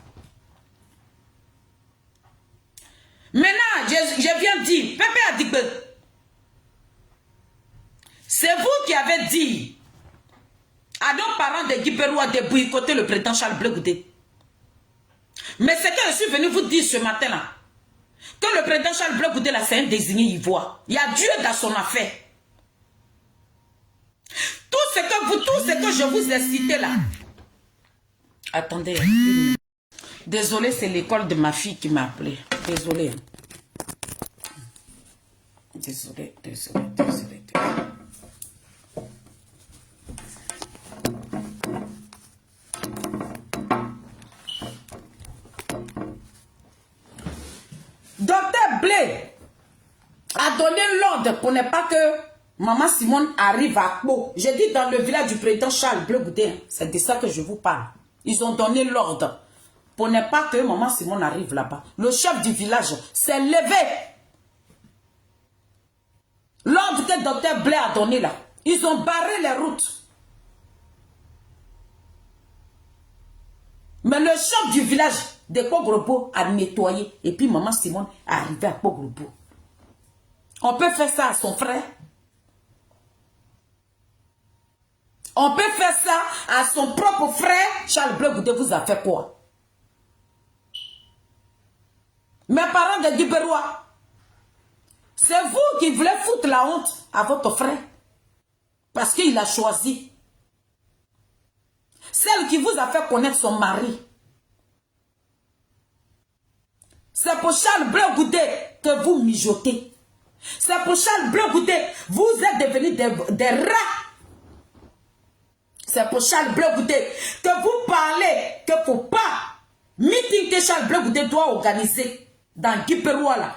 Maintenant, je viens dire, Pépé a dit que c'est vous qui avez dit à nos parents de Guiberois de boycotter le président Charles Bleu Goudé. Mais c'est que je suis venu vous dire ce matin-là, que le président Charles Bleu Goudé, là, c'est un désigné ivoire. Il y a Dieu dans son affaire. Tout ce que je vous ai cité là. Attendez. Désolé, c'est l'école de ma fille qui m'a appelé. Désolé. Désolé. Docteur Blé a donné l'ordre pour ne pas que maman Simone arrive à Pau. J'ai dit dans le village du président Charles Bleu Goudé. C'est de ça que je vous parle. Ils ont donné l'ordre pour ne pas que maman Simone arrive là-bas. Le chef du village s'est levé. L'ordre que docteur Blé a donné là. Ils ont barré les routes. Mais le chef du village de Kogrobo a nettoyé. Et puis maman Simone est arrivée à Kogrobo. On peut faire ça à son frère. On peut faire ça à son propre frère. Charles Bleu Goudé vous a fait quoi? Mes parents de Guiberois, c'est vous qui voulez foutre la honte à votre frère. Parce qu'il a choisi. Celle qui vous a fait connaître son mari. C'est pour Charles Bleu Goudé que vous mijotez. C'est pour Charles Bleu Goudé, vous êtes devenus des rats. C'est pour Charles Bleu Goudé que vous parlez qu'il ne faut pas meeting que Charles Bleu Goudé doit organiser dans Guiberois là.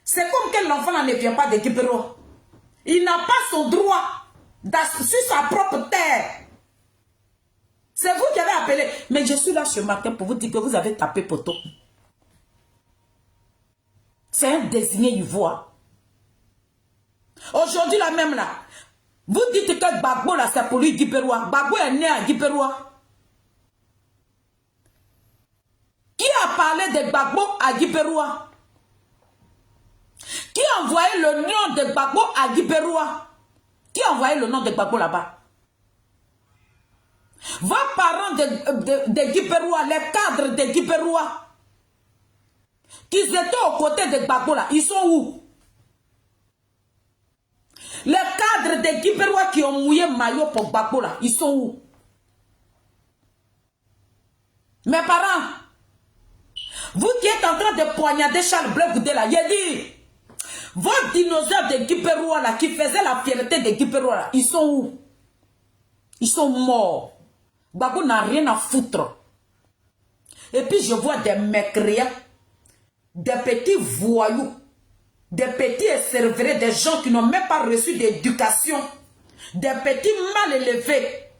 C'est comme que l'enfant ne vient pas de Guiberois. Il n'a pas son droit sur sa propre terre. C'est vous qui avez appelé. Mais je suis là ce matin pour vous dire que vous avez tapé poteau. C'est un désigné ivoire. Aujourd'hui là même là, vous dites que Gbagbo là c'est pour lui Guiberois. Gbagbo est né à Guiberois. Qui a parlé de Gbagbo à Guiberois? Qui a envoyé le nom de Gbagbo à Guiberois? Qui a envoyé le nom de Gbagbo là-bas? Vos parents de Guiberois, les cadres de Guiberois, qui étaient aux côtés de Gbagbo là, ils sont où? Les cadres de Guiberois qui ont mouillé maillot pour Gbagbo là, ils sont où? Mes parents, vous qui êtes en train de poignarder Charles Bleu Goudé là, j'ai dit, vos dinosaures de Guiberois là, qui faisaient la fierté de Guiberois là, ils sont où? Ils sont morts. Gbagbo n'a rien à foutre. Et puis je vois des mécréants, des petits voyous, des petits esservrés, des gens qui n'ont même pas reçu d'éducation, des petits mal élevés,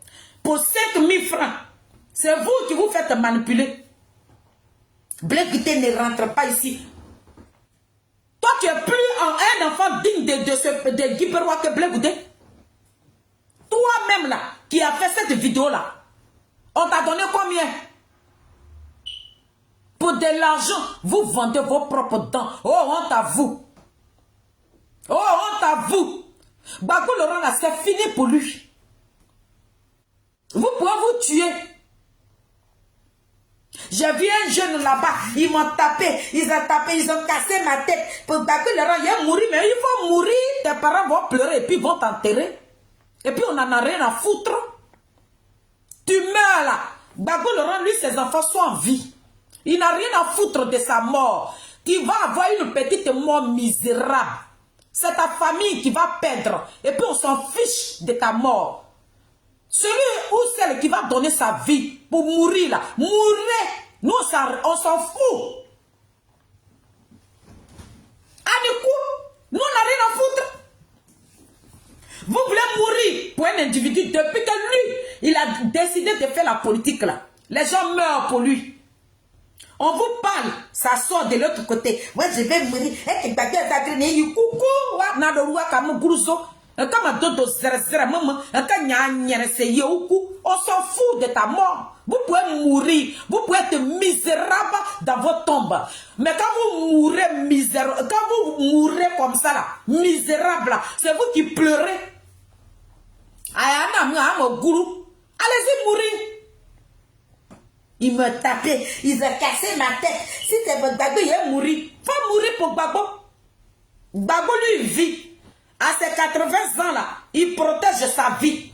pour 5 000 francs. C'est vous qui vous faites manipuler. Bleu Goudé ne rentre pas ici. Toi, tu es plus un enfant digne de Guiberois que Bleu Goudé. Toi-même là, qui a fait cette vidéo-là, on t'a donné combien? Pour de l'argent, vous vendez vos propres dents. Oh, honte à vous. Oh, honte à vous. Gbagbo Laurent, là, c'est fini pour lui. Vous pouvez vous tuer. J'ai vu un jeune là-bas, ils m'ont tapé, ils ont cassé ma tête. Pour Gbagbo Laurent, il est mort, mais il faut mourir. Tes parents vont pleurer et puis vont t'enterrer. Et puis on n'en a rien à foutre. Tu meurs là. Gbagbo Laurent, lui, ses enfants sont en vie. Il n'a rien à foutre de sa mort. Tu vas avoir une petite mort misérable. C'est ta famille qui va perdre. Et puis on s'en fiche de ta mort. Celui ou celle qui va donner sa vie pour mourir là, mourrez. Nous, on s'en fout. Nous, on n'a rien à foutre. Vous voulez mourir pour un individu depuis que lui, il a décidé de faire la politique là. Les gens meurent pour lui. On vous parle, ça sort de l'autre côté. Moi, je vais mourir. On s'en fout de ta mort. Vous pouvez mourir. Vous pouvez être misérable dans votre tombe. Mais quand vous mourrez misérable, quand vous mourrez comme ça, là, misérable, c'est vous qui pleurez. Allez-y mourir. Ils me tapaient, ils ont cassé ma tête. Si c'est votre Gbagbo, il est mourir. Faut mourir pour Gbagbo. Gbagbo lui vit. À ses 80 ans là, il protège sa vie.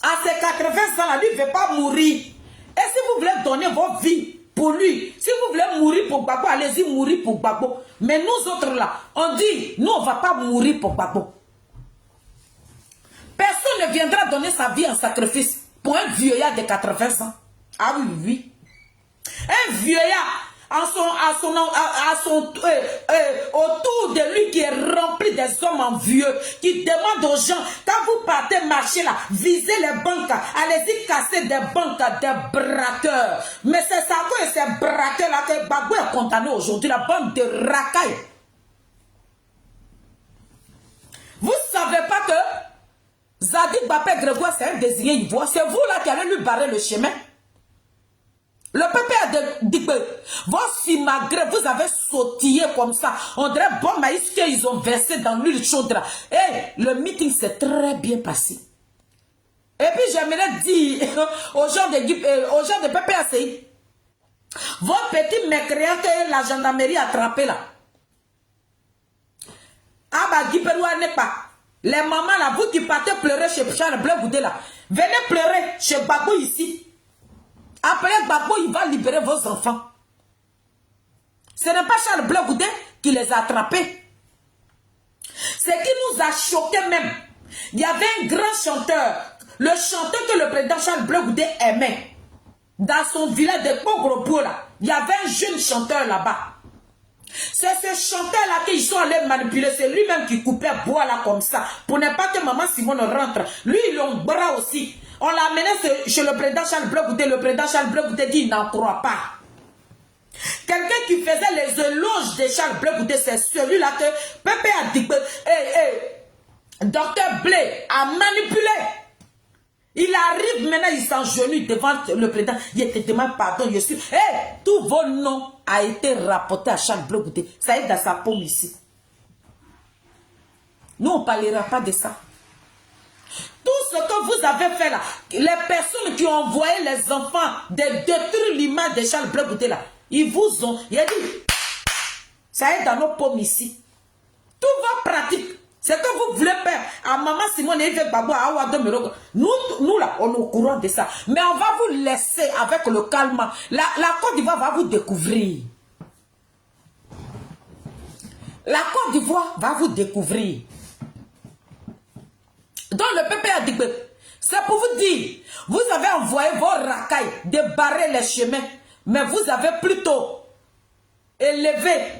À ses 80 ans là, lui ne veut pas mourir. Et si vous voulez donner votre vie pour lui, si vous voulez mourir pour Gbagbo, allez-y mourir pour Gbagbo. Mais nous autres là, on dit, nous on ne va pas mourir pour Gbagbo. Personne ne viendra donner sa vie en sacrifice pour un vieillard de 80 ans. Ah oui, oui. Un vieillard autour de lui qui est rempli des hommes envieux, qui demande aux gens, quand vous partez marcher là, visez les banques, allez-y casser des banques, des braqueurs. Mais c'est ça que ces braqueurs là que Gbagbo est condamné aujourd'hui, la bande de racailles. Vous ne savez pas que Zadig Bapé Grégoire c'est un désigné ivoire, c'est vous là qui allez lui barrer le chemin. Le peuple a dit que vos simagrées, vous avez sautillé comme ça. On dirait bon maïs qu'ils ont versé dans l'huile chaude là. Et le meeting s'est très bien passé. Et puis j'aimerais dire aux gens de PPACI, vos petits mécréants que la gendarmerie a attrapés là. Ah bah Guiperoua n'est pas. Les mamans là, vous qui partez pleurer chez Charles Bleu Goudé là, venez pleurer chez Gbagbo ici. Après Gbagbo, il va libérer vos enfants. Ce n'est pas Charles Bleu Goudé qui les a attrapés. Ce qui nous a choqués même, il y avait un grand chanteur, le chanteur que le président Charles Bleu Goudé aimait. Dans son village de Pogro là, il y avait un jeune chanteur là-bas. C'est ce chanteur-là qu'ils sont allés manipuler. C'est lui-même qui coupait bois là comme ça. Pour ne pas que maman Simone rentre. Lui, il a un bras aussi. On l'a amené chez le président Charles Bleu Goudé. Le président Charles Bleu Goudé dit il n'en croit pas. Quelqu'un qui faisait les éloges de Charles Bleu Goudé, c'est celui-là que Pépé a dit que Docteur Blé a manipulé. Il arrive maintenant, il s'engenouille devant le président. Il te demande pardon, je suis. Tous vos noms a été rapporté à Charles Bleu Goudé. Ça est dans sa paume ici. Nous, on ne parlera pas de ça. Tout ce que vous avez fait là, les personnes qui ont envoyé les enfants de détruire l'image de Charles Bleu Goudé là, ils vous ont. Il a dit, ça est dans nos paumes ici. Tout va pratique. C'est que vous voulez faire à maman Simone et Gbagbo à Awa Mero. Nous là, on est au courant de ça. Mais on va vous laisser avec le calme. La Côte d'Ivoire va vous découvrir. La Côte d'Ivoire va vous découvrir. Donc le peuple a dit que c'est pour vous dire, vous avez envoyé vos racailles débarrer les chemins, mais vous avez plutôt élevé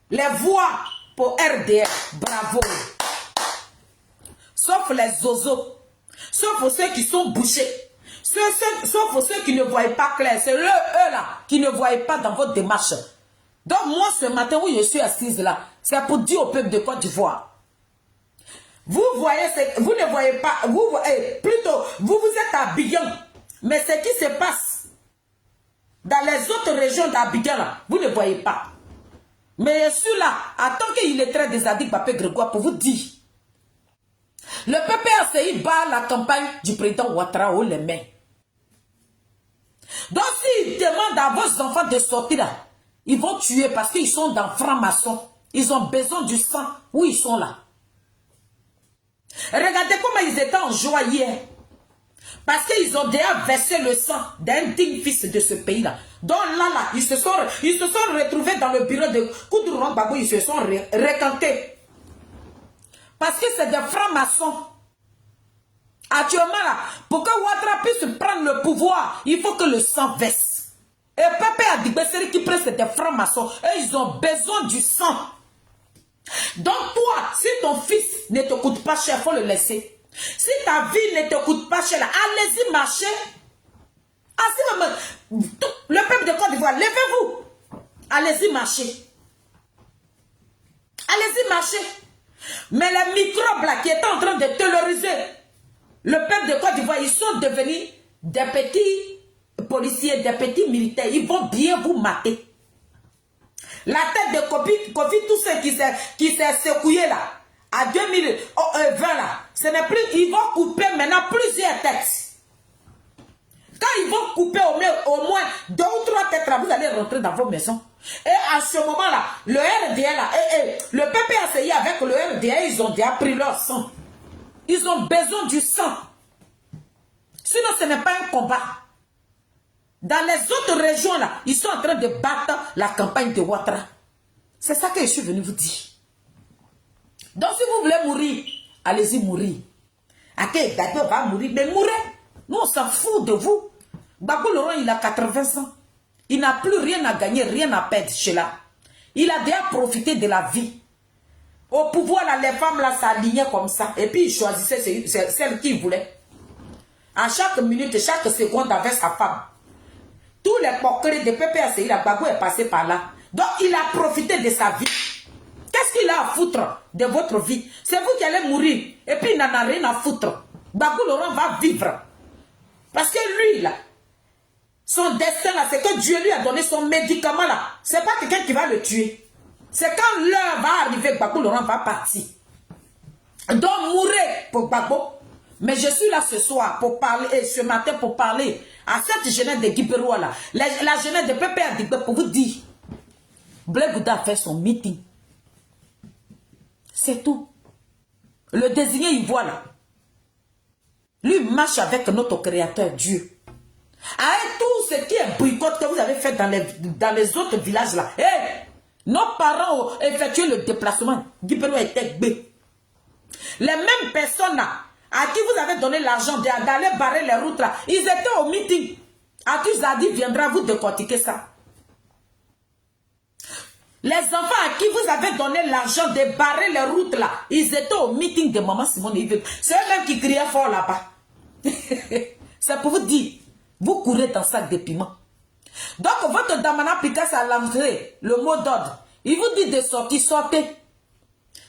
les voix pour RDR. Bravo. Sauf les zozos, sauf ceux qui sont bouchés, sauf ceux qui ne voient pas clair. C'est eux là qui ne voient pas dans votre démarche. Donc moi ce matin où je suis assise là, c'est pour dire au peuple de Côte d'Ivoire. Vous voyez, vous ne voyez pas, vous voyez, plutôt, vous êtes à Abidjan. Mais ce qui se passe dans les autres régions d'Abidjan là, vous ne voyez pas. Mais je suis là, attends qu'il est très des Zadig Bapé Grégoire pour vous dire. Le PPACI bat la campagne du président Ouattara haut les mains. Donc s'ils demandent à vos enfants de sortir là, ils vont tuer parce qu'ils sont dans franc-maçon. Ils ont besoin du sang où ils sont là. Regardez comment ils étaient en joie hier. Parce qu'ils ont déjà versé le sang d'un digne fils de ce pays-là. Donc là, ils se sont retrouvés dans le bureau de Koudouron Babou, ils se sont recantés. Parce que c'est des francs-maçons. Actuellement, là, pour que Ouattara puisse prendre le pouvoir, il faut que le sang verse. Et Pépé a dit, c'est qui prend des francs-maçons. Et ils ont besoin du sang. Donc toi, si ton fils ne te coûte pas cher, il faut le laisser. Si ta vie ne te coûte pas cher, allez-y marcher. Le peuple de Côte d'Ivoire, levez-vous. Allez-y marcher. Allez-y marcher. Mais les microbes là qui étaient en train de terroriser le peuple de Côte d'Ivoire, ils sont devenus des petits policiers, des petits militaires. Ils vont bien vous mater. La tête de Covid, tout ce qui s'est secoué là, à 2020 là, ce n'est plus, ils vont couper maintenant plusieurs têtes. Quand ils vont couper au moins 2 ou 3 têtes là, vous allez rentrer dans vos maisons. Et à ce moment là, le RDA là, le PPACI avec le RDA, ils ont déjà pris leur sang. Ils ont besoin du sang. Sinon ce n'est pas un combat. Dans les autres régions là, ils sont en train de battre la campagne de Ouattara. C'est ça que je suis venu vous dire. Donc si vous voulez mourir, allez-y mourir. Ake Gbagbo va mourir, mais mourrez. Nous on s'en fout de vous. Gbagbo Laurent il a 80 ans. Il n'a plus rien à gagner, rien à perdre chez là. Il a déjà profité de la vie. Au pouvoir là, les femmes là s'alignaient comme ça. Et puis il choisissait celle qu'il voulait. À chaque minute, chaque seconde avec sa femme. Tous les porqueries de PPACI, la Gbagbo est passé par là. Donc il a profité de sa vie. Qu'est-ce qu'il a à foutre de votre vie? C'est vous qui allez mourir. Et puis il n'en a rien à foutre. Gbagbo Laurent va vivre. Parce que lui là, son destin là, c'est que Dieu lui a donné son médicament là. C'est pas quelqu'un qui va le tuer. C'est quand l'heure va arriver, Gbagbo Laurent va partir. Donc mourrez pour Gbagbo. Mais je suis là ce soir pour parler, et ce matin pour parler à cette jeunesse de Guiberoa là, la jeunesse de Pépé Adigbe pour vous dire, Blé Gouda a fait son meeting. C'est tout. Le désigné Ivoire là, lui marche avec notre créateur Dieu. Avec tout ce qui est boycott que vous avez fait dans les autres villages là, nos parents ont effectué le déplacement. Guiberoa était gbé. Les mêmes personnes là, à qui vous avez donné l'argent d'aller barrer les routes là, ils étaient au meeting. Atou Zadi viendra vous décortiquer ça. Les enfants à qui vous avez donné l'argent de barrer les routes là, ils étaient au meeting de Maman Simone. C'est eux-mêmes qui criaient fort là-bas. C'est pour vous dire, vous courez dans sac de piment. Donc votre Damana Picasso a lancé le mot d'ordre. Il vous dit de sortir, sortez.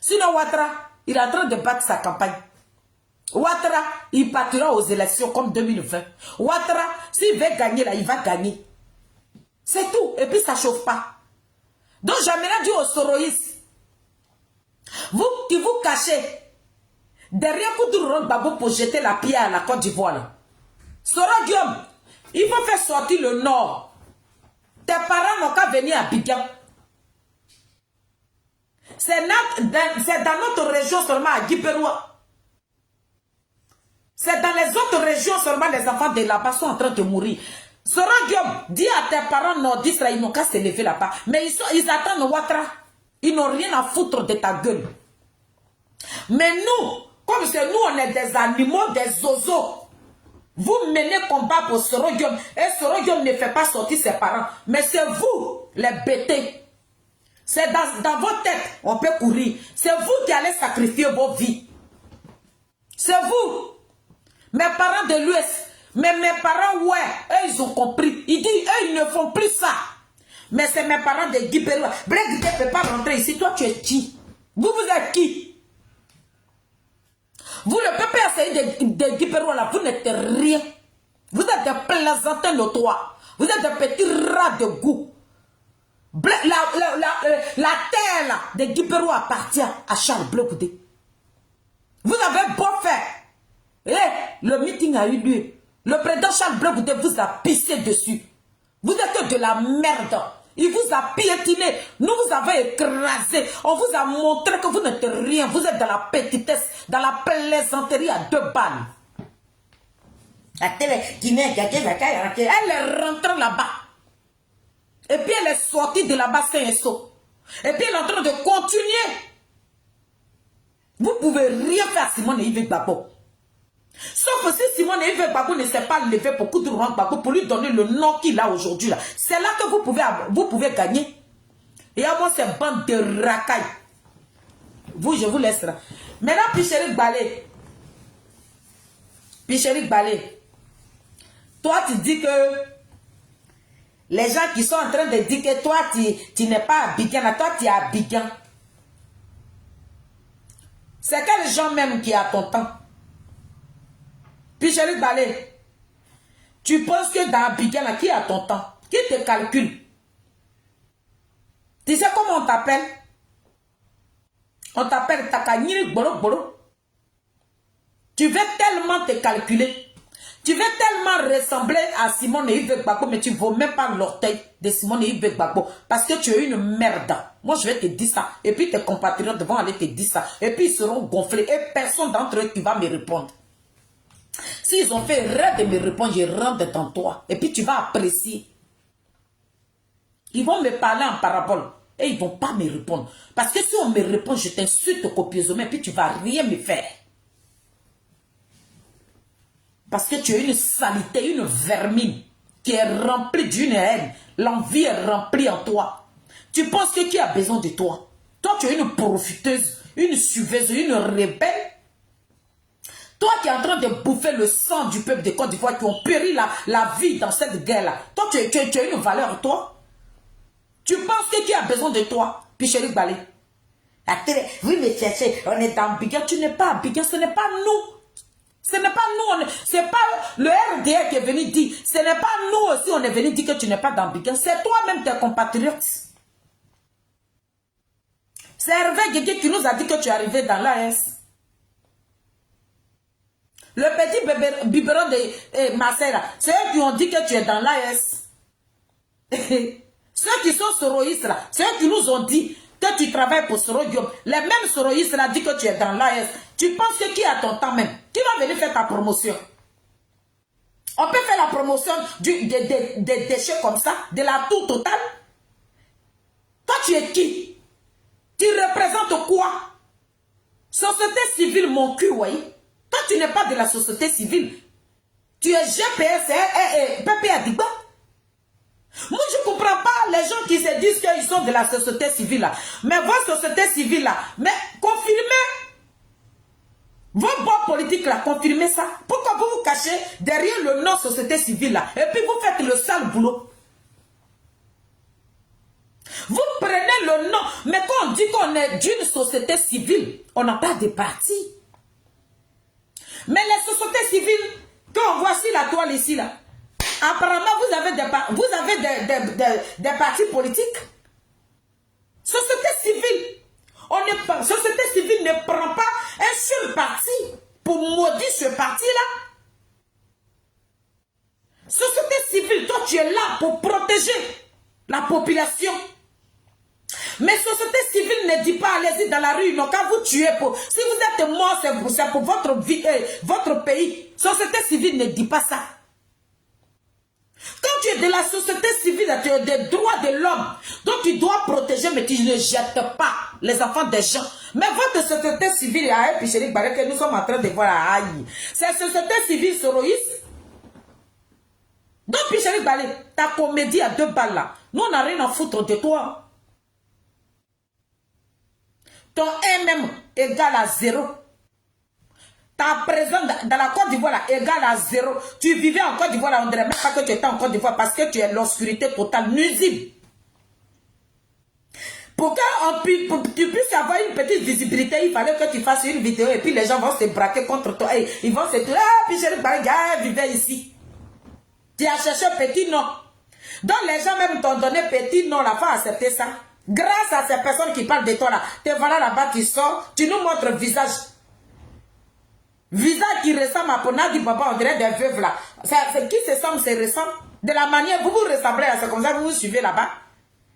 Sinon Ouattara, il est en train de battre sa campagne. Ouattara, il partira aux élections comme 2020. Ouattara, s'il veut gagner là, il va gagner. C'est tout. Et puis ça ne chauffe pas. Donc j'aimerais dire aux soroïstes, vous qui vous cachez derrière Koudouron Gbagbo pour jeter la pierre à la Côte d'Ivoire. Soro Guillaume, il faut faire sortir le nord. Tes parents n'ont qu'à venir à Abidjan. C'est dans notre région seulement à Guiberoa. C'est dans les autres régions seulement les enfants de là-bas sont en train de mourir. Soro Guillaume, dis à tes parents nordistes là, ils n'ont qu'à se lever là-bas. Mais ils attendent Ouattara. Ils n'ont rien à foutre de ta gueule. Mais nous, comme c'est nous, on est des animaux, des zozos. Vous menez combat pour Soro Guillaume. Et Soro Guillaume ne fait pas sortir ses parents. Mais c'est vous, les bêtés. C'est dans vos têtes, on peut courir. C'est vous qui allez sacrifier vos vies. C'est vous. Mes parents de l'Ouest. Mais mes parents, ouais, eux, ils ont compris. Ils disent, eux, ils ne font plus ça. Mais c'est mes parents de Guiberoa. Blé Gouda ne peut pas rentrer ici. Toi, tu es qui? Vous êtes qui? Vous, le PPACI de Guiberoa, là, vous n'êtes rien. Vous êtes des plaisantins notoires. Vous êtes des petits rats de goût. La terre, là, de Guiberoa appartient à Charles Blé Gouda. Vous avez beau faire. Et le meeting a eu lieu. Le président Charles Blé vous a pissé dessus. Vous êtes de la merde. Il vous a piétiné. Nous vous avons écrasé. On vous a montré que vous n'êtes rien. Vous êtes dans la petitesse, dans la plaisanterie à 2 balles. Elle est rentrée là-bas. Et puis elle est sortie de là-bas sain et sauf. Et puis elle est en train de continuer. Vous pouvez rien faire à Simone Yves Gbagbo. Sauf si Simone Yves Gbagbo ne s'est pas levé pour coudre Laurent Gbagbo pour lui donner le nom qu'il a aujourd'hui. C'est là que vous pouvez gagner. Et à moi, c'est bande de racailles. Vous, je vous laisse là. Maintenant, Pichéric Balé. Pichéric Balé. Toi, tu dis que les gens qui sont en train de dire que toi, tu n'es pas Abidjan, là, toi, tu es Abidjan. C'est quel gens même qui a ton temps? Pichéric Balé, tu penses que dans Abidjan, là, qui a ton temps? Qui te calcule? Tu sais comment on t'appelle? On t'appelle Takanyiri Boro Boro. Tu veux tellement te calculer. Tu veux tellement ressembler à Simone Yves Gbagbo, mais tu ne vaux même pas l'orteil de Simone Yves Gbagbo. Parce que tu es une merde. Moi, je vais te dire ça. Et puis tes compatriotes vont aller te dire ça. Et puis ils seront gonflés. Et personne d'entre eux qui va me répondre. S'ils ont fait rêve de me répondre, je rentre dans toi. Et puis tu vas apprécier. Ils vont me parler en parabole. Et ils ne vont pas me répondre. Parce que si on me répond, je t'insulte copieusement. Et puis tu ne vas rien me faire. Parce que tu es une saleté, une vermine qui est remplie d'une haine. L'envie est remplie en toi. Tu penses que qui a besoin de toi? Toi, tu es une profiteuse, une suiveuse, une rebelle. Toi qui es en train de bouffer le sang du peuple de Côte d'Ivoire qui ont péri la vie dans cette guerre-là. Toi, tu as une valeur, toi. Tu penses que qui a besoin de toi? Pichéric Balé. Oui, mais cherchez, on est dans Abidjan. Tu n'es pas Abidjan, ce n'est pas nous. Ce n'est pas nous, c'est pas le RDA qui est venu dire, ce n'est pas nous aussi on est venu dire que tu n'es pas dans Abidjan, c'est toi-même tes compatriotes. C'est Hervé Guégué qui nous a dit que tu es arrivé dans l'AS. Le petit biberon de Marseille, c'est eux qui ont dit que tu es dans l'AS. Ceux qui sont soroïstes là, c'est eux qui nous ont dit que tu travailles pour Soro Diop. Les mêmes soroïstes là disent que tu es dans l'AS. Tu penses que qui a ton temps même? Qui va venir faire ta promotion? On peut faire la promotion des déchets comme ça, de la tour totale. Toi, tu es qui? Tu représentes quoi? Société civile, mon cul, oui. Toi, tu n'es pas de la société civile. Tu es GPS et Pépé Adigba. Moi, je ne comprends pas les gens qui se disent qu'ils sont de la société civile là. Mais votre société civile là, mais confirmez. Vos bons politiques là, confirmez ça. Pourquoi vous vous cachez derrière le nom société civile là? Et puis vous faites le sale boulot. Vous prenez le nom, mais quand on dit qu'on est d'une société civile, on n'a pas de parti. Mais les sociétés civiles, quand on voit ici la toile ici là, apparemment vous avez des partis politiques. Société civile. Société civile ne prend pas un seul parti pour maudire ce parti-là. Société civile, toi tu es là pour protéger la population. Mais société civile ne dit pas allez-y dans la rue, non, quand vous tuez pour... Si vous êtes mort, c'est pour votre vie, votre pays. Société civile ne dit pas ça. Quand tu es de la société civile, tu as des droits de l'homme. Donc tu dois protéger, mais tu ne jettes pas les enfants des gens. Mais votre société civile, et Pichéric Balé, que nous sommes en train de voir, c'est société civile soroïste. Donc Pichéric Balé, ta comédie à 2 balles là, nous on n'a rien à foutre de toi. Ton MM égale à 0. Ta présence dans la Côte d'Ivoire là égale à 0. Tu vivais en Côte d'Ivoire là, on ne dirait même pas que tu étais en Côte d'Ivoire parce que tu es l'obscurité totale, nuisible. Pour que tu puisses avoir une petite visibilité, il fallait que tu fasses une vidéo et puis les gens vont se braquer contre toi. Et ils vont se dire, ah, puis Pichéric Balé vivait ici. Tu as cherché petit nom. Donc les gens même t'ont donné petit nom, la fois accepter ça. Grâce à ces personnes qui parlent de toi là, te voilà là-bas, tu sors, tu nous montres le visage. Visage qui ressemble à Ponadi Baba, on dirait des veuves là. C'est qui se semble, c'est ressemble. De la manière, vous vous ressemblez à ça, comme ça, vous vous suivez là-bas.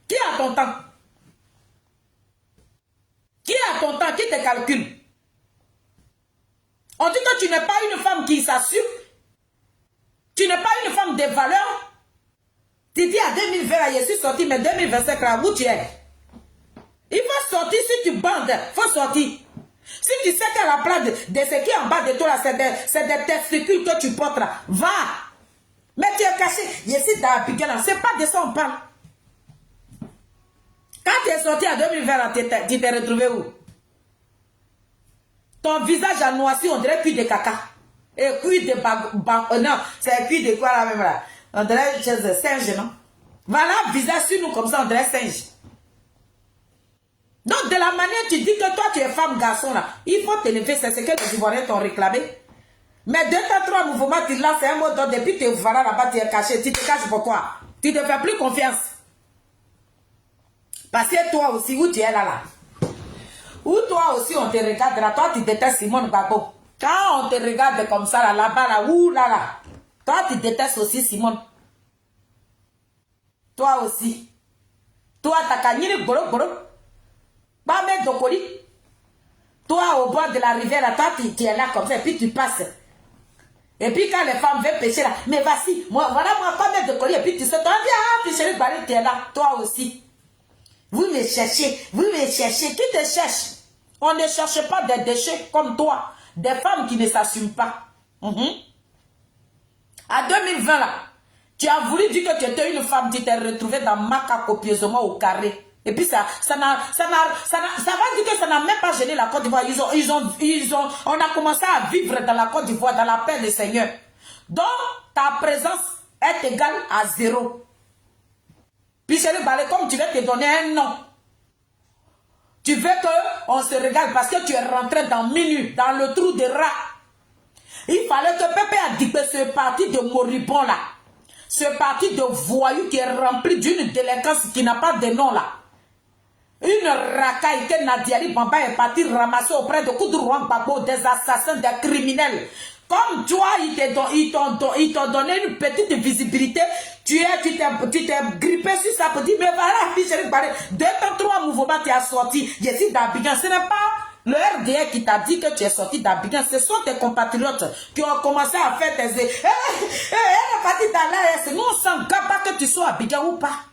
Qui a ton temps? Qui a ton temps? Qui te calcule? On dit que tu n'es pas une femme qui s'assume. Tu n'es pas une femme de valeur. Tu dis à 2020, je suis sorti, mais 2025, là, où tu es? Il faut sortir si tu bandes. Il faut sortir. Si tu sais qu'à la place de ce qui est en bas de toi, c'est des testicules que tu portes là, va. Mais tu es caché. Je suis dans la piquette là. C'est pas de ça on parle. Quand tu es sorti en 2020, là, tu t'es retrouvé où? Ton visage a noirci, on dirait cuit de caca. Et cuit de non, c'est cuit de quoi là même là? On dirait singe, non? Voilà, visage sur nous comme ça, on dirait singe. Donc, de la manière tu dis que toi, tu es femme, garçon, là, il faut t'élever, c'est ce que les Ivoiriens t'ont réclamé. Mais 2 temps 3 mouvements, tu lances un mot d'ordre, depuis que tu voilà là-bas, tu es caché. Tu te caches pourquoi? Tu ne te fais plus confiance. Parce que toi aussi, où tu es là, où toi aussi, on te regarde là, toi, tu détestes Simone Gbagbo. Quand on te regarde comme ça, là-bas, là, ouh là, là, toi, tu détestes aussi Simone. Toi aussi. Toi, t'as gagné le gros. Pas mettre de colis. Toi, au bord de la rivière, toi, tu es là comme ça, et puis tu passes. Et puis quand les femmes veulent pêcher là, mais vas-y, moi, voilà, moi, pas mettre de colis, et puis tu sais, toi, viens, puis chérie, tu es là, toi aussi. Vous me cherchez, qui te cherche? On ne cherche pas des déchets comme toi, des femmes qui ne s'assument pas. À 2020 là, tu as voulu dire que tu étais une femme, tu t'es retrouvée dans Maca copieusement au carré. Et puis ça va dire que ça n'a même pas gêné la Côte d'Ivoire. On a commencé à vivre dans la Côte d'Ivoire, dans la paix du Seigneur. Donc, ta présence est égale à 0. Puis chérie Balé, comme tu veux te donner un nom, tu veux qu'on se régale parce que tu es rentré dans minuit, dans le trou de rat. Il fallait que Pépé a dit que ce parti de moribond là, ce parti de voyous qui est rempli d'une délinquance qui n'a pas de nom là, une racaille que Nadiali Bamba est parti ramasser auprès de Koudourouan Babo, des assassins, des criminels. Comme toi, ils t'ont donné une petite visibilité, tu t'es grippé sur ça pour dire, mais voilà, puis j'ai parlé, 2 temps 3 mouvements, tu as sorti, je suis d'Abidjan. Ce n'est pas le RDA qui t'a dit que tu es sorti d'Abidjan, ce sont tes compatriotes qui ont commencé à faire tes... Elle est partie dans l'AS, nous on s'en garde pas que tu sois à Abidjan ou pas.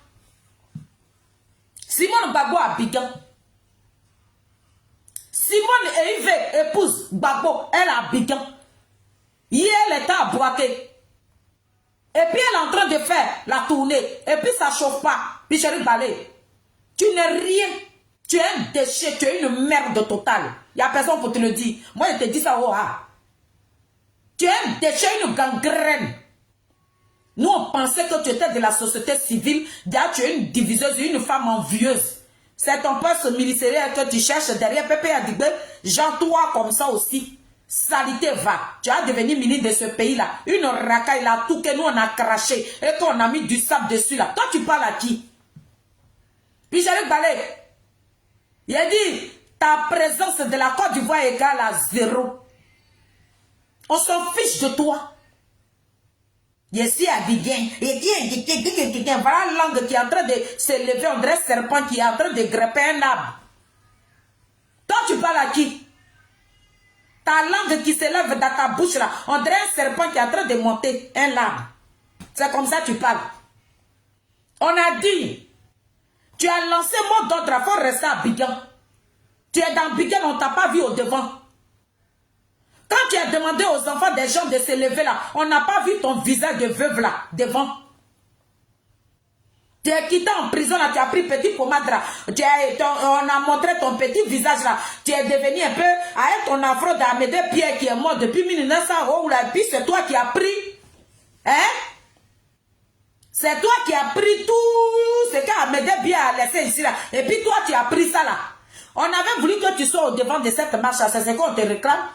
Simone Gbagbo à Abidjan. Simone et Yves épouse Gbagbo, elle à Abidjan. Hier, elle était à Boaké. Et puis, elle est en train de faire la tournée. Et puis, ça ne chauffe pas. Puis, chérie Balé, tu n'es rien. Tu es un déchet. Tu es une merde totale. Il n'y a personne pour te le dire. Moi, je te dis ça. Oh, ah. Tu es un déchet, une gangrène. Nous, on pensait que tu étais de la société civile. D'ailleurs, tu es une diviseuse, une femme envieuse. C'est ton poste ministériel que tu cherches derrière Pépé Adigbe. Jean-toi comme ça aussi. Salité va. Tu as devenu ministre de ce pays-là. Une racaille là, tout que nous on a craché et qu'on a mis du sable dessus là. Toi, tu parles à qui? Puis j'allais Balé. Il a dit, ta présence de la Côte d'Ivoire est égale à 0. On s'en fiche de toi. Je suis Abidjan. Voilà la langue qui est en train de s'élever, on dirait serpent qui est en train de grepper un arbre. Toi, tu parles à qui? Ta langue qui s'élève dans ta bouche là, on dirait un serpent qui est en train de monter un arbre. C'est comme ça que tu parles. On a dit, tu as lancé mot d'ordre, il faut rester à Abidjan. Tu es dans Abidjan, on ne t'a pas vu au devant. Quand tu as demandé aux enfants des gens de se lever là, on n'a pas vu ton visage de veuve là, devant. Tu es quitté en prison là, tu as pris petit pommade là, on a montré ton petit visage là, tu es devenu un peu, avec ton afro d'Amédée Pierre qui est mort depuis 1900 oh là, et puis c'est toi qui as pris, hein? C'est toi qui as pris tout ce qu'Amédée Pierre a laissé ici là, et puis toi tu as pris ça là. On avait voulu que tu sois au devant de cette marche là, c'est ce qu'on te réclame.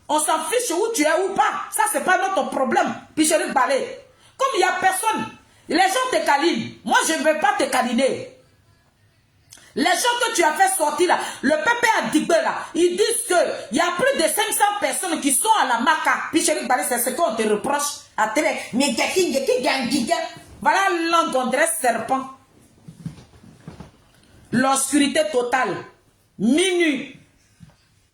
On s'en fiche où tu es ou pas, ça c'est pas notre problème, puis je vais Balé. Comme il n'y a personne. Les gens te câlinent. Moi, je ne vais pas te câliner. Les gens que tu as fait sortir là, le peuple a dit là, ils disent qu'il y a plus de 500 personnes qui sont à la Maca. Puis Chéri Balé, c'est ce qu'on te reproche. Voilà langue on dirait serpent. L'obscurité totale. Minuit.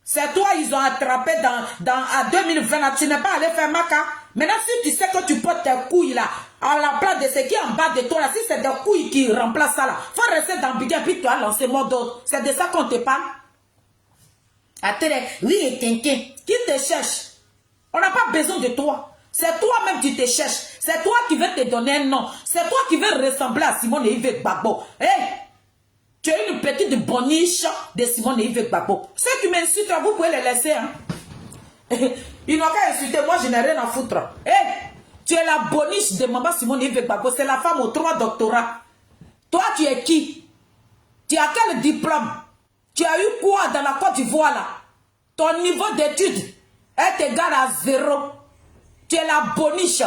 C'est toi, ils ont attrapé à 2020 là. Tu n'es pas allé faire Maca. Maintenant, si tu sais que tu portes tes couilles là, à la place de ce qui est en bas de toi là, si c'est des couilles qui remplacent ça là, faut rester dans Bigger puis toi lancer mon dos. C'est de ça qu'on te parle. Attends, oui, et quelqu'un qui te cherche. On n'a pas besoin de toi. C'est toi-même qui te cherches. C'est toi qui veux te donner un nom. C'est toi qui veux ressembler à Simone et Yves Gbagbo. Hey! Tu es une petite boniche de Simone et Yves Gbagbo. Ceux qui m'insultent, vous pouvez les laisser. Hein? Ils n'ont qu'à insulter. Moi, je n'ai rien à foutre. Hey! Tu es la boniche de maman Simone et Yves Gbagbo. C'est la femme aux 3 doctorats. Toi, tu es qui? Tu as quel diplôme? Tu as eu quoi dans la Côte d'Ivoire là? Ton niveau d'études est égal à 0. Tu es la boniche.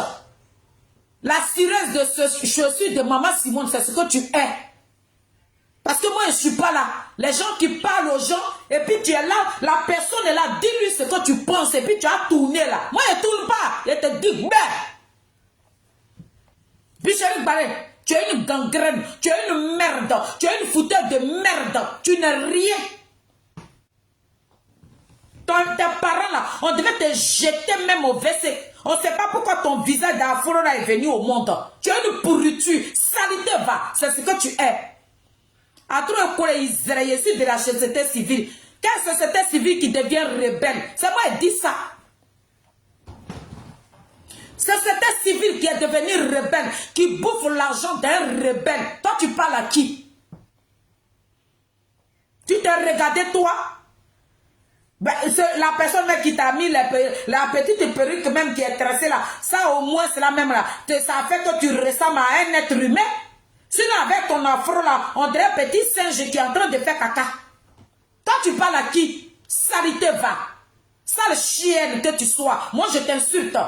La cireuse de ce chaussure de maman Simone, c'est ce que tu es. Parce que moi, je ne suis pas là. Les gens qui parlent aux gens, et puis tu es là, la personne est là, dis-lui ce que tu penses, et puis tu as tourné là. Moi, je ne tourne pas. Je te dis, merde. Puis Chéri Balé, tu es une gangrène, tu es une merde, tu es une fouteuse de merde, tu n'es rien. Tes parents là, on devait te jeter même au WC. On ne sait pas pourquoi ton visage d'afro là est venu au monde. Tu es une pourriture, salité va, c'est ce que tu es. À trop écouler Israël ici de la société civile. Quelle société civile qui devient rebelle? C'est moi qui dis ça. Société civile qui est devenue rebelle, qui bouffe l'argent d'un rebelle. Toi, tu parles à qui? Tu t'es regardé toi? Ben, la personne même qui t'a mis la petite perruque même qui est tracée là, ça au moins c'est la même là. Ça fait que tu ressembles à un être humain. Sinon avec ton afro là, on dirait un petit singe qui est en train de faire caca. Toi tu parles à qui? Salité va. Sale chienne que tu sois. Moi je t'insulte.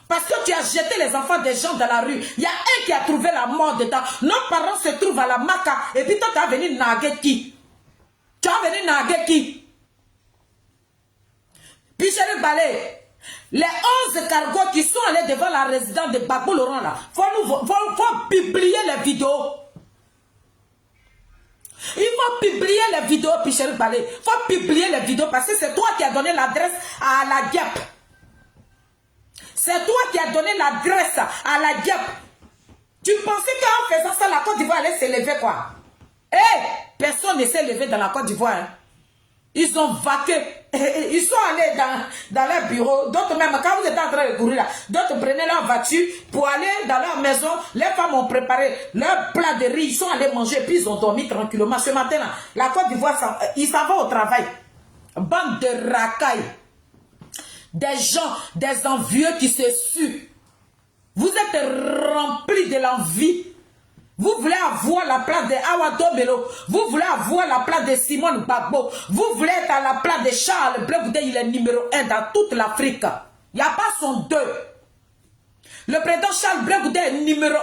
Parce que tu as jeté les enfants des gens dans la rue. Il y a un qui a trouvé la mort dedans. Nos parents se trouvent à la Maca. Et puis toi tu as venu naguer qui? Tu as venu naguer qui? Puis Chéri Balé, les 11 cargos qui sont allés devant la résidence de Gbagbo Laurent là, faut publier les vidéos. Il faut publier les vidéos, puis Chéri Balé. Il faut publier les vidéos parce que c'est toi qui as donné l'adresse à la Diep. C'est toi qui as donné l'adresse à la Diep. Tu pensais qu'en faisant ça, la Côte d'Ivoire allait s'élever quoi? Eh, personne ne s'est levé dans la Côte d'Ivoire. Hein. Ils ont vaqué. Ils sont allés dans leur bureau. D'autres même, quand vous êtes en train de courir là, d'autres prenaient leur voiture pour aller dans leur maison. Les femmes ont préparé leur plat de riz. Ils sont allés manger, puis ils ont dormi tranquillement. Ce matin là, la Côte d'Ivoire, ils s'en vont au travail. Bande de racailles. Des gens, des envieux qui se suent. Vous êtes remplis de l'envie. Vous voulez avoir la place de Awado Melo. Vous voulez avoir la place de Simone Gbagbo. Vous voulez être à la place de Charles Blé Goudé. Il est numéro 1 dans toute l'Afrique. Il n'y a pas son 2. Le président Charles Blé Goudé est numéro 1.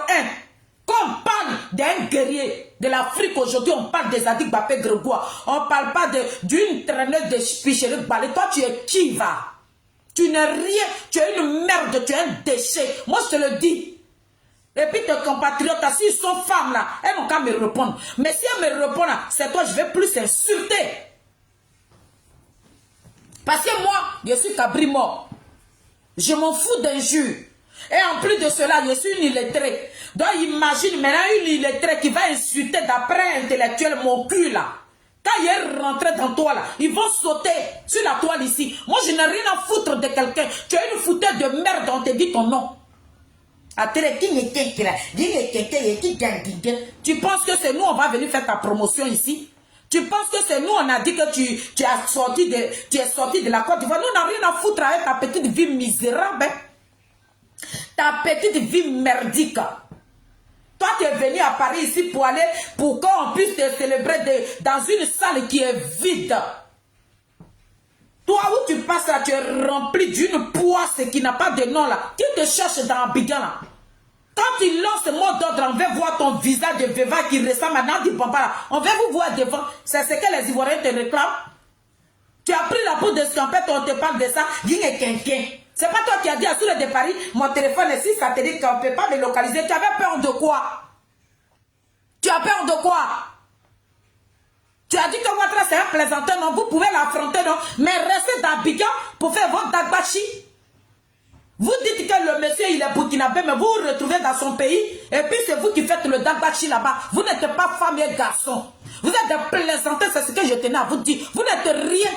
Quand on parle d'un guerrier de l'Afrique aujourd'hui, on parle des Adik Bapé Grégoire. On ne parle pas d'une traîneuse de Picheri Balé. Toi, tu es qui va? Tu n'es rien. Tu es une merde. Tu es un déchet. Moi, je te le dis. Et puis tes compatriotes, s'ils sont femmes là, elles n'ont qu'à me répondre. Mais si elles me répondent, c'est toi, je vais plus insulter. Parce que moi, je suis cabri mort. Je m'en fous d'injures. Et en plus de cela, je suis une illettrée. Donc imagine maintenant une illettrée qui va insulter d'après intellectuel mon cul là. Quand il est rentré dans toi là, ils vont sauter sur la toile ici. Moi, je n'ai rien à foutre de quelqu'un. Tu es une fouteuse de merde, on te dit ton nom. Tu penses que c'est nous, on va venir faire ta promotion ici? Tu penses que c'est nous, on a dit que tu es sorti de la Côte d'Ivoire? Nous, on n'a rien à foutre avec ta petite vie misérable. Ta petite vie merdique. Toi, tu es venu à Paris ici pour qu'on puisse te célébrer dans une salle qui est vide. Toi, où tu passes là, tu es rempli d'une poisse qui n'a pas de nom là. Qui te cherche dans Abidjan là? Quand il lance ce mot d'ordre, on veut voir ton visage de veva qui ressemble à Nandi Papa. On veut vous voir devant. C'est ce que les Ivoiriens te réclament. Tu as pris la peau d'escampette, on te parle de ça. C'est pas toi qui as dit à Soule de Paris, mon téléphone est 6 satellites qu'on ne peut pas me localiser. Tu avais peur de quoi? Tu as peur de quoi? Tu as dit que Ouattara c'est un plaisanteur, non? Vous pouvez l'affronter, non? Mais restez d'Abidjan pour faire votre dagbachi. Vous dites que le monsieur il est burkinabé, mais vous vous retrouvez dans son pays, et puis c'est vous qui faites le dagbachi là-bas. Vous n'êtes pas femme et garçon. Vous êtes des plaisanteurs, c'est ce que je tenais à vous dire. Vous n'êtes rien.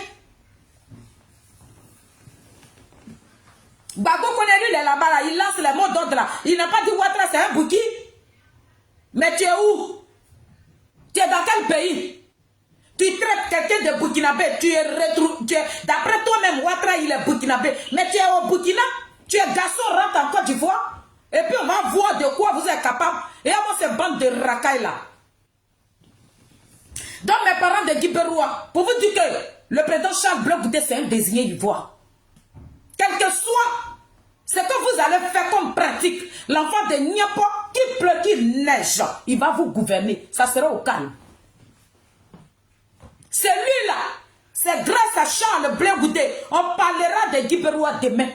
Bago connaît lui, il est là-bas, là, il lance les mots d'ordre là. Il n'a pas dit Ouattara c'est un bouki. Mais tu es où? Tu es dans quel pays? Tu traites quelqu'un de burkinabé, tu es d'après toi-même, Ouattara il est burkinabé. Mais tu es au Burkina, tu es garçon, rentre en Côte d'Ivoire. Et puis on va voir de quoi vous êtes capable. Et à moi, ces bandes de racailles là. Donc mes parents de Guiberoua, pour vous dire que le président Charles Blé Goudé, c'est un désigné ivoire. Quel que soit ce que vous allez faire comme pratique, l'enfant de Niapo, qui pleut, qui neige, il va vous gouverner. Ça sera au calme. C'est lui là, c'est grâce à Charles Blé Goudé, on parlera de Guiberoua demain.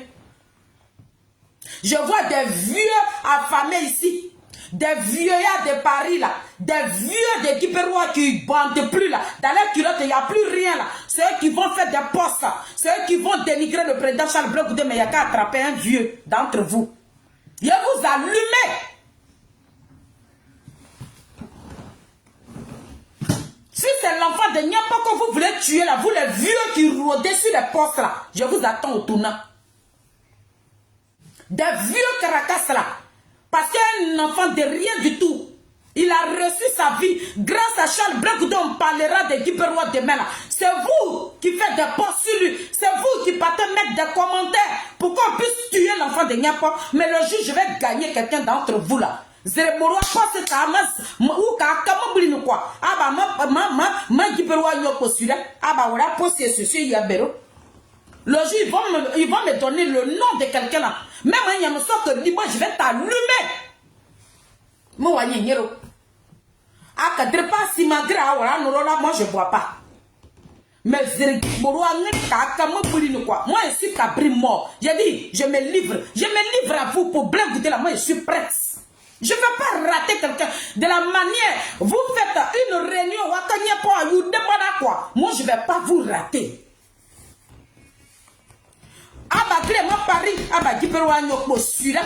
Je vois des vieux affamés ici, des vieillards de Paris là, des vieux de Guiberoua qui ne bandent plus là. Dans les culottes, il n'y a plus rien là. C'est eux qui vont faire des postes, c'est eux qui vont dénigrer le président Charles Blé Goudé, mais il n'y a qu'à attraper un vieux d'entre vous. Il vous allumer. Si c'est l'enfant de Niapa que vous voulez tuer là, vous les vieux qui rôdez sur les postes là, je vous attends au tournant. Des vieux caracas là. Parce qu'un enfant de rien du tout, il a reçu sa vie grâce à Charles Blé Goudé. On parlera de Guiberoua demain là. C'est vous qui faites des posts sur lui. C'est vous qui partez mettre des commentaires pour qu'on puisse tuer l'enfant de Niapa. Mais le jour, je vais gagner quelqu'un d'entre vous là. Zeremoro passe kamas ou kakama bulinu quoi. Aba ma Guiberoua nyoko sura. Aba wala poste ceci yabero. Le jour, ils vont me donner le nom de quelqu'un là. Même un yamoso que moi je vais t'allumer. Moi nyero. Akadre pas si malgré awara norola, moi je bois pas. Mais Zeremoro kakama bulinu quoi. Moi je suis cabri mort. J'ai dit, je me livre à vous pour Blé Goudé là. Moi je suis prête. Je ne vais pas rater quelqu'un. De la manière, vous faites une réunion, moi je ne vais pas vous rater. Aba Clément Paris, Aba Guiberoua Nyoko Sura,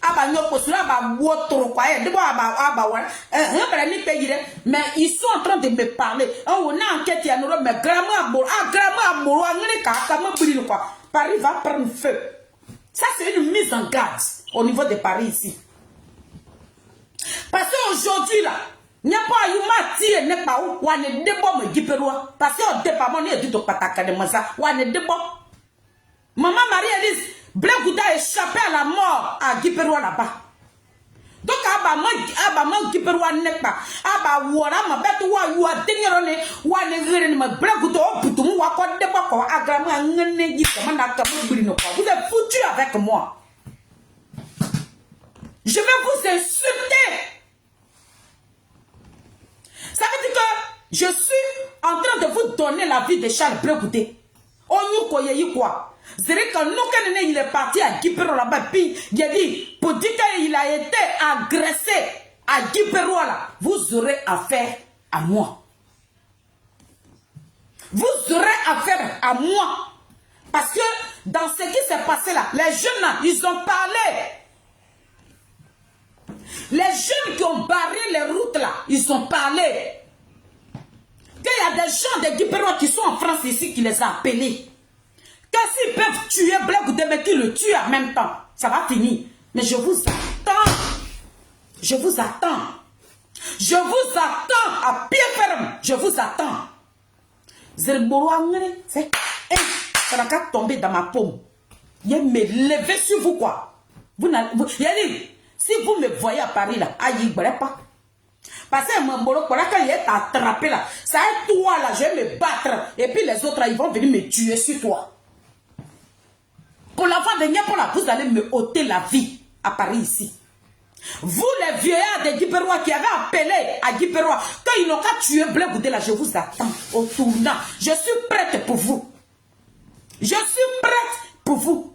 Aba Nyoko Sura, Aba Wotoro Kwaye, Aba Wala, mais ils sont en train de me parler. On a enquête, il y a nous, mais Grama Paris va prendre feu. Ça, c'est une mise en garde au niveau de Paris ici. Parce qu'aujourd'hui là, il n'y a pas eu matière, n'est pas où, on est débat me Guiberoua. Parce qu'au départ, on est dit au pataka de Massa, on est débat. Maman Marie-Élise, Blé Goudé a échappé à la mort à Guiberoua là-bas. Donc, Abba Guiberoua n'est pas. Abba Wara, ma bête, ou à Dengerone, ou à Negrin, ma Blé Goudé, ou à quoi débat, quoi, à Grama, un négis, comme un acabou. Vous êtes foutu avec moi. Je vais vous insulter. Ça veut dire que je suis en train de vous donner la vie de Charles Blé Goudé. On nous croyait quoi? C'est vrai que il est parti à Guiberoua là-bas. Puis il a dit, pour dire qu'il a été agressé à Guiberoua là, vous aurez affaire à moi. Vous aurez affaire à moi. Parce que dans ce qui s'est passé là, les jeunes là, ils ont parlé. Les jeunes qui ont barré les routes là, ils ont parlé. Qu'il y a des gens de Guiberoua qui sont en France ici qui les ont appelés. Que s'ils peuvent tuer Blé Goudé, mais qu'ils le tuent en même temps, ça va finir. Mais je vous attends. Je vous attends. Je vous attends à pied ferme. Je vous attends. Zeremoro, ça n'a qu'à tomber dans ma paume. Il me lever sur vous quoi. Si vous me voyez à Paris là, aïe, pas. Parce que mon moro, quand il est attrapé là, ça est toi là, je vais me battre. Et puis les autres là, ils vont venir me tuer sur toi. Pour l'enfant de Niapo là, vous allez me ôter la vie à Paris ici. Vous les vieillards de Guiberois qui avaient appelé à Guiberois, quand ils n'ont qu'à tuer Blé Goudé là, je vous attends au tournant. Je suis prête pour vous. Je suis prête pour vous.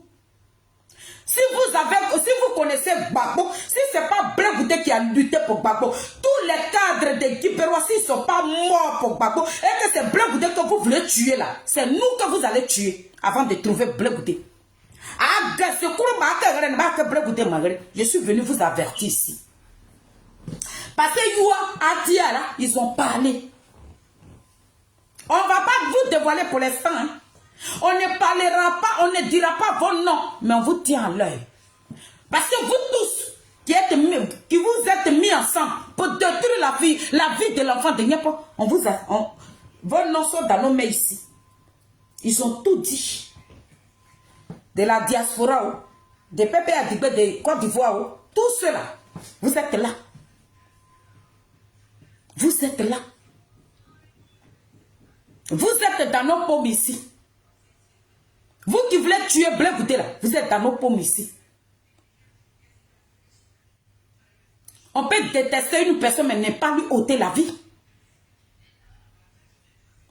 Si vous connaissez Gbagbo, si ce n'est pas Blé Goudé qui a lutté pour Gbagbo, tous les cadres de Guiberois, s'ils ne sont pas morts pour Gbagbo, et que c'est Blé Goudé que vous voulez tuer là, c'est nous que vous allez tuer avant de trouver Blé Goudé. Je suis venu vous avertir ici. Parce que Youa, Adia, là, ils ont parlé. On ne va pas vous dévoiler pour l'instant. Hein. On ne parlera pas, on ne dira pas vos noms, mais on vous tient à l'œil. Parce que vous tous qui vous êtes mis ensemble pour détruire la vie de l'enfant de Niapo, vos noms sont dans nos mains ici. Ils ont tout dit. De la diaspora, des Pépé Adigbe, de Côte d'Ivoire, tout cela, vous êtes là. Vous êtes là. Vous êtes dans nos paumes ici. Vous qui voulez tuer Blé Goudé là, vous êtes dans nos paumes ici. On peut détester une personne, mais ne pas lui ôter la vie.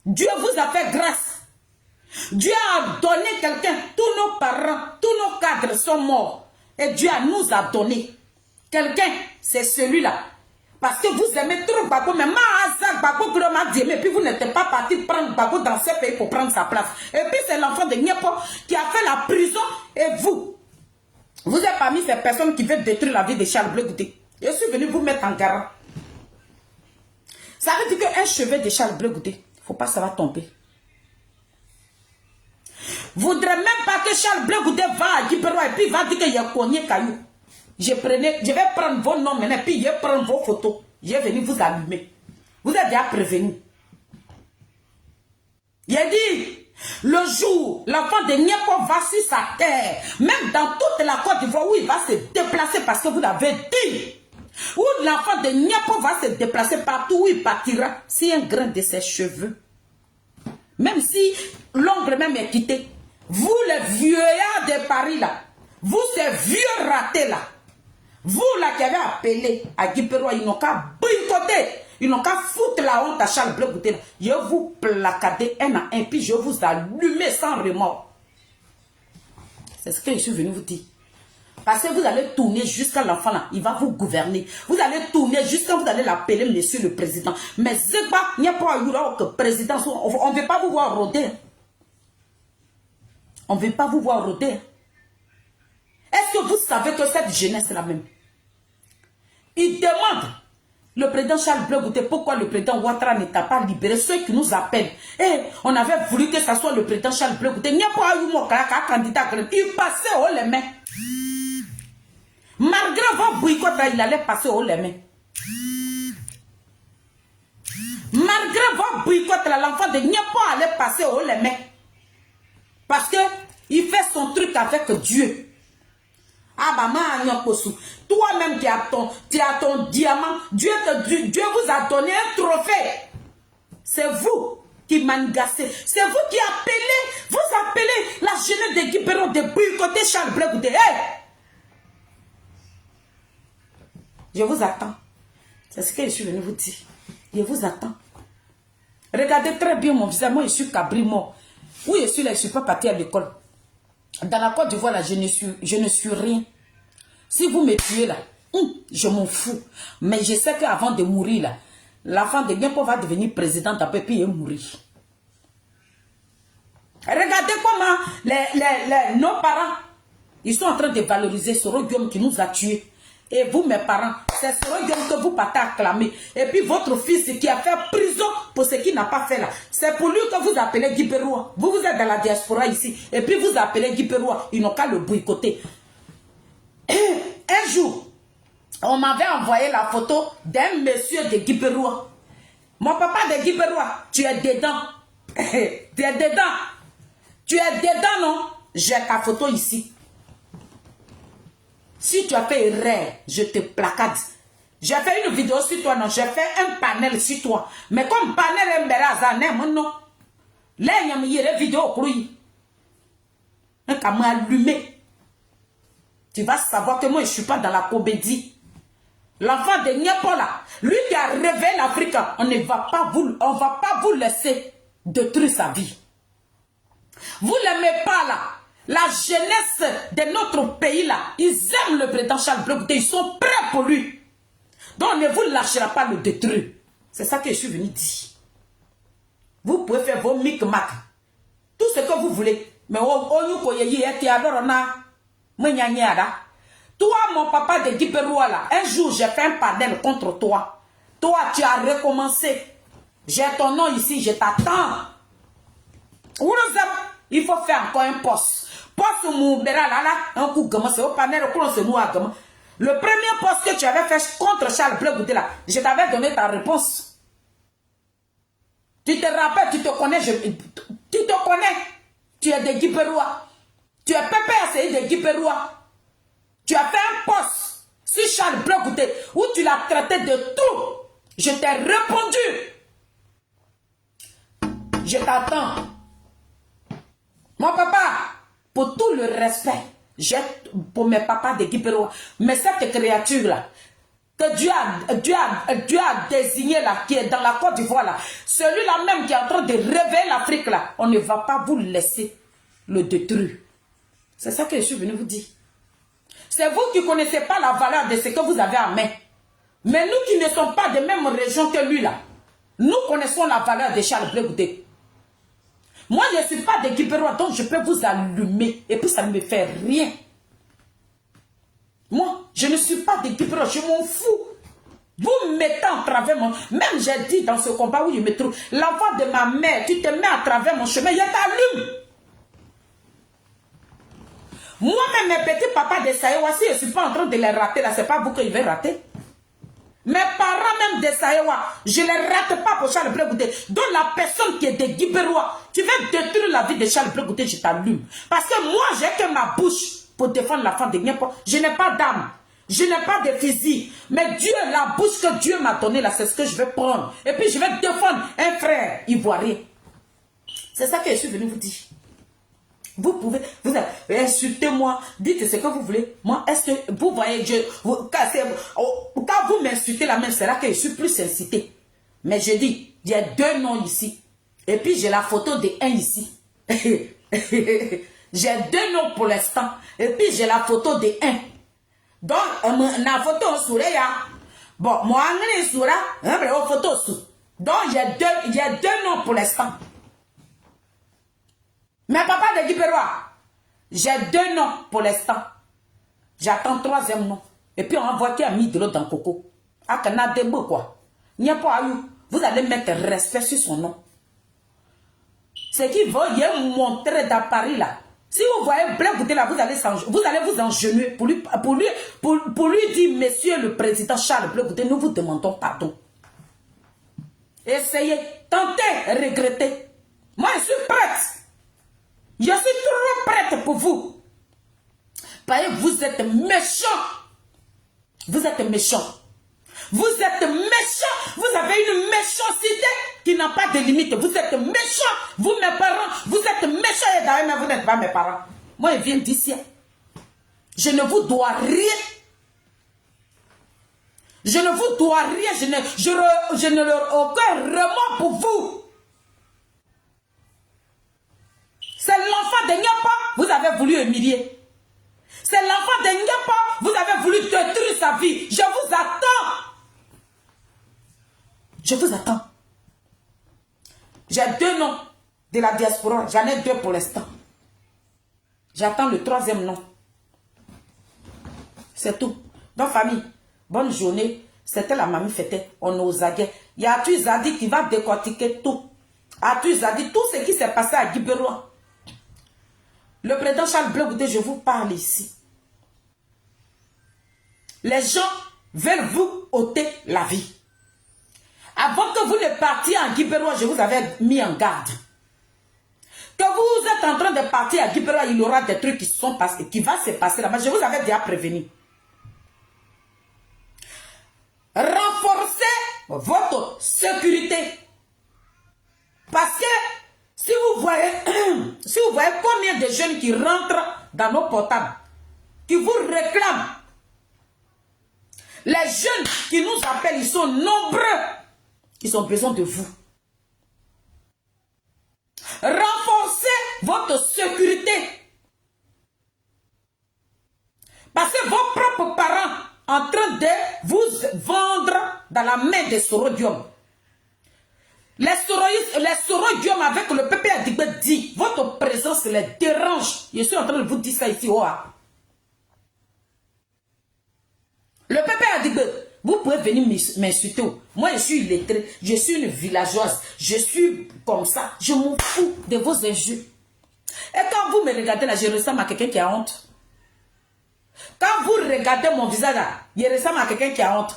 Dieu vous a fait grâce. Dieu a donné quelqu'un. Tous nos parents, tous nos cadres sont morts. Et Dieu nous a donné quelqu'un. C'est celui-là. Parce que vous aimez trop Gbagbo. Mais Gbagbo m'a dit, mais puis vous n'êtes pas parti prendre Gbagbo dans ce pays pour prendre sa place. Et puis c'est l'enfant de Niapo qui a fait la prison. Et vous êtes parmi ces personnes qui veulent détruire la vie de Charles Blé Goudé. Je suis venu vous mettre en garant. Ça veut dire qu'un chevet de Charles Blé Goudé, il ne faut pas que ça va tomber. Voudrait même pas que Charles Blé Goudé va à Guiberois et puis il va dire qu'il y a cogné caillou. Je vais prendre vos noms maintenant, puis je vais prendre vos photos. Je vais venir vous allumer. Vous êtes déjà prévenus. Il a dit, le jour, l'enfant de Niapo va sur sa terre, même dans toute la Côte d'Ivoire où il va se déplacer parce que vous l'avez dit. Où l'enfant de Niapo va se déplacer partout où il partira, si un grain de ses cheveux. Même si l'ongle même est quitté. Vous les vieillards de Paris là, vous ces vieux ratés là, vous là qui avez appelé à Guiberois, ils n'ont qu'à boycotter, ils n'ont qu'à foutre la honte à Charles Blé Goudé. Je vous placader un à un, puis je vous allumer sans remords. C'est ce que je suis venu vous dire. Parce que vous allez tourner jusqu'à l'enfant là, il va vous gouverner. Vous allez tourner jusqu'à vous allez l'appeler monsieur le président. Mais Zegba, il n'y a pas que président, on ne veut pas vous voir rôder. On ne veut pas vous voir rôder. Est-ce que vous savez que cette jeunesse là même, il demande le président Charles Blé Goudé pourquoi le président Ouattara ne t'a pas libéré ceux qui nous appellent. Et on avait voulu que ça soit le président Charles Blé Goudé. Il n'y a pas eu mon candidat, il passait haut les mains. Malgré vos boycotts, il allait passer haut les mains. Malgré vos boycotts, l'enfant de Niapo allait passer haut les mains. Parce que il fait son truc avec Dieu. Ah maman, toi-même tu as ton diamant. Dieu vous a donné un trophée. C'est vous qui mangassez. C'est vous qui appelez la jeunesse de Guiberois de boycotter Charles Blé Goudé. Hey! Je vous attends. C'est ce que je suis venu vous dire. Je vous attends. Regardez très bien mon visage. Moi, je suis cabri mort. Où je suis là, je ne suis pas parti à l'école. Dans la Côte d'Ivoire, là, je ne suis rien. Si vous me tuez là, je m'en fous. Mais je sais qu'avant de mourir là, l'enfant de Niapo va devenir président d'après puis il va mourir. Regardez comment nos parents, ils sont en train de valoriser ce royaume qui nous a tués. Et vous, mes parents, c'est ce royaume que vous partez acclamer. Et puis votre fils qui a fait prison pour ce qu'il n'a pas fait là. C'est pour lui que vous appelez Guiberois. Vous êtes dans la diaspora ici. Et puis vous appelez Guiberois. Ils n'ont qu'à le boycotter. Un jour, on m'avait envoyé la photo d'un monsieur de Guiberois. Mon papa de Guiberois, tu es dedans. Tu es dedans. Tu es dedans, non? J'ai ta photo ici. Si tu as fait erreur, je te placade. J'ai fait une vidéo sur toi, non? J'ai fait un panel sur toi. Mais comme panel est mbérazané, non? Là, il y a une vidéo pour lui. Un caméra allumé. Tu vas savoir que moi, je ne suis pas dans la comédie. L'enfant de Niapola, lui qui a rêvé l'Afrique, on ne va pas vous laisser détruire sa vie. Vous l'aimez pas là. La jeunesse de notre pays là, ils aiment le président Charles Blé Goudé, ils sont prêts pour lui. Donc on ne vous lâchera pas le détruire. C'est ça que je suis venu dire. Vous pouvez faire vos micmacs, tout ce que vous voulez. Mais toi, mon papa de Guiperoua là, un jour j'ai fait un panel contre toi. Toi, tu as recommencé. J'ai ton nom ici, je t'attends. Il faut faire encore un poste. Poste Moubera là, un coup gamin, c'est au panel, le premier poste que tu avais fait contre Charles Blé Goudé là, je t'avais donné ta réponse. Tu te rappelles, tu te connais, tu te connais. Tu es de Guiperoua. Tu es Pépé Asseyi de Guiperoua. Tu as fait un poste sur Charles Blé Goudé où tu l'as traité de tout. Je t'ai répondu. Je t'attends. Mon papa, pour tout le respect, j'ai pour mes papas de Guiperoua, mais cette créature-là, que Dieu a désigné là, qui est dans la Côte d'Ivoire là, celui-là même qui est en train de réveiller l'Afrique là, on ne va pas vous laisser le détruire. C'est ça que je suis venu vous dire. C'est vous qui ne connaissez pas la valeur de ce que vous avez en main. Mais nous qui ne sommes pas de même région que lui là, nous connaissons la valeur de Charles Blé Goudé. Moi je ne suis pas de Guiperoua, donc je peux vous allumer et puis ça ne me fait rien. Moi, je ne suis pas de Guiperoua, je m'en fous. Vous me mettez en travers mon... Même j'ai dit dans ce combat où je me trouve, l'enfant de ma mère, tu te mets à travers mon chemin, je t'allume. Moi-même, mes petits papas de Saïwa, si je ne suis pas en train de les rater, là, c'est pas vous qu'ils veulent rater. Mes parents même de Saïwa, je ne les rate pas pour Charles Blé Goudé. Donc la personne qui est de Guiperoua, tu veux détruire la vie de Charles Blé Goudé, je t'allume. Parce que moi, j'ai que ma bouche pour défendre l'enfant de Guiperoua. Je n'ai pas d'âme. Je n'ai pas de physique. Mais Dieu, la bouche que Dieu m'a donnée là, c'est ce que je vais prendre. Et puis je vais défendre un frère ivoirien. C'est ça que je suis venu vous dire. Vous pouvez, vous insultez-moi, dites ce que vous voulez. Moi, est-ce que vous voyez, quand vous m'insultez la même, c'est là que je suis plus incité. Mais je dis, il y a deux noms ici. Et puis j'ai la photo de un ici. J'ai deux noms pour l'instant. Et puis j'ai la photo de un. Donc, la photo sourit. Bon, moi, je suis la photo sous. Donc, il y a deux noms pour l'instant. Mais papa de Guiperoua, j'ai deux noms pour l'instant. J'attends troisième nom. Et puis on va voir qui a mis de l'eau dans le coco. Ah, Kanadebo quoi. Il n'y a pas eu. Vous allez mettre respect sur son nom. C'est qu'il va y montrer dans Paris là. Si vous voyez Blé Goudé là, vous allez vous engenouiller pour lui dire, monsieur le président Charles Blé Goudé, nous vous demandons pardon. Essayez, tentez, regrettez. Moi je suis prête. Je suis trop prête pour vous. Parce que vous êtes méchants. Vous êtes méchants. Vous êtes méchants. Vous avez une méchanceté qui n'a pas de limite. Vous êtes méchants. Vous, mes parents, vous êtes méchants. Et d'ailleurs, vous n'êtes pas mes parents. Moi, je viens d'ici. Je ne vous dois rien. Je ne vous dois rien. Je ne leur aucun remords pour vous. C'est l'enfant de Niapa, vous avez voulu humilier. C'est l'enfant de Niapa, vous avez voulu détruire sa vie. Je vous attends. Je vous attends. J'ai deux noms de la diaspora. J'en ai deux pour l'instant. J'attends le troisième nom. C'est tout. Donc, famille, bonne journée. C'était la mamie fêtée. On est aux aguets. Il y a Atu Zadi qui va décortiquer tout. Atu Zadi, tout ce qui s'est passé à Guiperoua. Le président Charles Blé Goudé, je vous parle ici. Les gens veulent vous ôter la vie. Avant que vous ne partiez en Guiperoua, je vous avais mis en garde. Que vous êtes en train de partir à Guiperoua, il y aura des trucs qui sont passés, qui vont se passer là-bas. Je vous avais déjà prévenu. Renforcez votre sécurité. Parce que si vous voyez combien de jeunes qui rentrent dans nos portables, qui vous réclament, Les jeunes qui nous appellent, ils sont nombreux. Ils ont besoin de vous. Renforcez votre sécurité. Parce que vos propres parents en train de vous vendre dans la main des sorodiums. Les sorodiums avec le peuple Adigbe dit, votre présence les dérange. Je suis en train de vous dire ça ici. Le peuple Adigbe, vous pouvez venir m'insulter. Moi, je suis illettrée, je suis une villageoise, je suis comme ça. Je m'en fous de vos injures. Et quand vous me regardez là, je ressemble à quelqu'un qui a honte. Quand vous regardez mon visage là, je ressemble à quelqu'un qui a honte.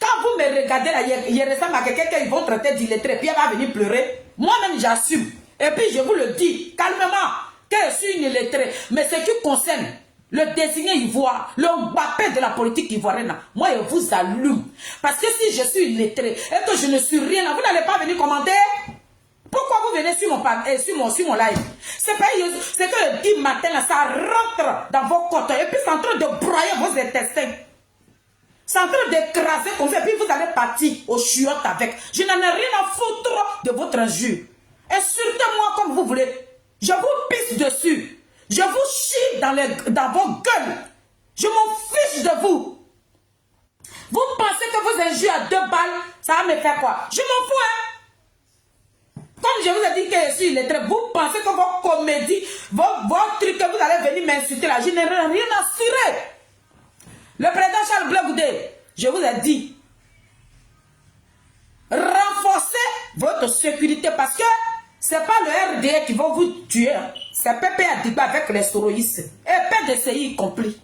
Quand vous me regardez là, je ressemble à quelqu'un qui vont traiter d'illettré, puis elle va venir pleurer. Moi-même, j'assume. Et puis, je vous le dis, calmement, que je suis une illettrée. Mais ce qui concerne le désigné ivoire, le Mbappé de la politique ivoirienne, moi, je vous allume. Parce que si je suis illettré et que je ne suis rien, vous n'allez pas venir commenter. Pourquoi vous venez sur mon live? C'est que le 10 matin, là, ça rentre dans vos côtes. Et puis, c'est en train de broyer vos intestins. C'est en train d'écraser comme ça. Et puis, vous allez partir au chiottes avec. Je n'en ai rien à foutre de votre injure. Insultez-moi comme vous voulez. Je vous pisse dessus. Je vous chie dans vos gueules. Je m'en fiche de vous. Vous pensez que vos injures à 2 balles, ça va me faire quoi? Je m'en fous, hein? Comme je vous ai dit que je suis illettré, vous pensez que vos comédies, vos trucs que vous allez venir m'insulter là, je n'ai rien à cirer. Le président Charles Blé Goudé, je vous ai dit, renforcez votre sécurité parce que ce n'est pas le RDA qui va vous tuer. C'est Pépé Adiba avec les soroïstes et PDCI compris.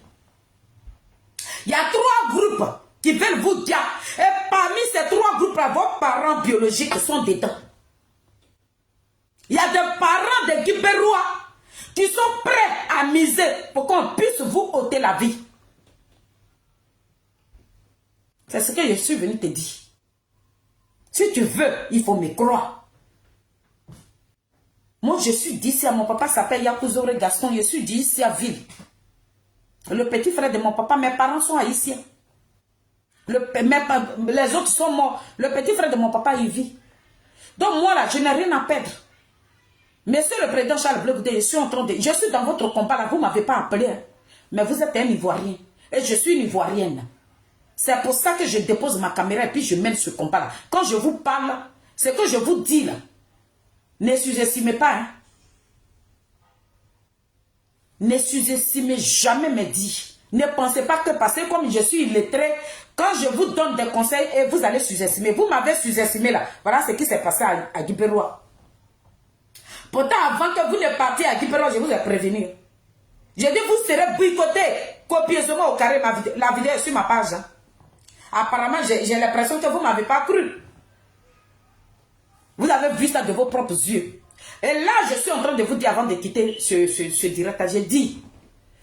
Il y a 3 groupes qui veulent vous dire. Et parmi ces 3 groupes-là, vos parents biologiques sont dedans. Il y a des parents de Guibérois qui sont prêts à miser pour qu'on puisse vous ôter la vie. C'est ce que je suis venu te dire. Si tu veux, il faut me croire. Moi, je suis d'ici à mon papa s'appelle Yakouzore Gaston. Je suis d'ici à Ville. Le petit frère de mon papa, mes parents sont haïtiens. Les autres sont morts. Le petit frère de mon papa, il vit. Donc moi, là, je n'ai rien à perdre. Monsieur le président Charles Blé Goudé, je suis dans votre combat là, vous ne m'avez pas appelé. Hein. Mais vous êtes un Ivoirien. Et je suis une Ivoirienne. C'est pour ça que je dépose ma caméra et puis je mène ce combat là. Quand je vous parle, ce que je vous dis là, ne sous-estimez pas. Hein. Ne sous-estimez jamais mes dits. Ne pensez pas que parce que comme je suis illettré, quand je vous donne des conseils et vous allez sous-estimer. Vous m'avez sous-estimé là. Voilà ce qui s'est passé à Guibérois. Pourtant, avant que vous ne partiez à Guibérois, je vous ai prévenu. J'ai dit, vous serez boycotté copieusement au carré. La vidéo est sur ma page. Hein. Apparemment, j'ai l'impression que vous ne m'avez pas cru. Vous avez vu ça de vos propres yeux. Et là, je suis en train de vous dire, avant de quitter ce direct, j'ai dit,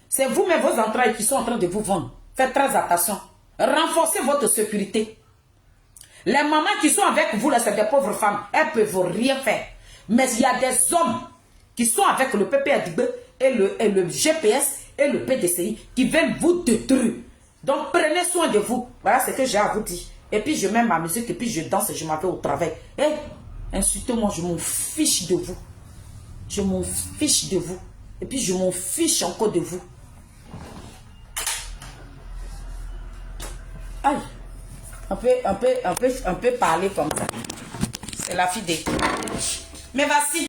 c'est vous-même vos entrailles qui sont en train de vous vendre. Faites très attention. Renforcez votre sécurité. Les mamans qui sont avec vous, là, c'est des pauvres femmes. Elles ne peuvent rien faire. Mais il y a des hommes qui sont avec le PPADB et le GPS et le PDCI qui veulent vous détruire. Donc, prenez soin de vous. Voilà ce que j'ai à vous dire. Et puis, je mets ma musique et puis je danse et je m'en vais au travail. Et insultez-moi, je m'en fiche de vous. Je m'en fiche de vous. Et puis, je m'en fiche encore de vous. Aïe. On peut parler comme ça. C'est la fille des... Mais voici.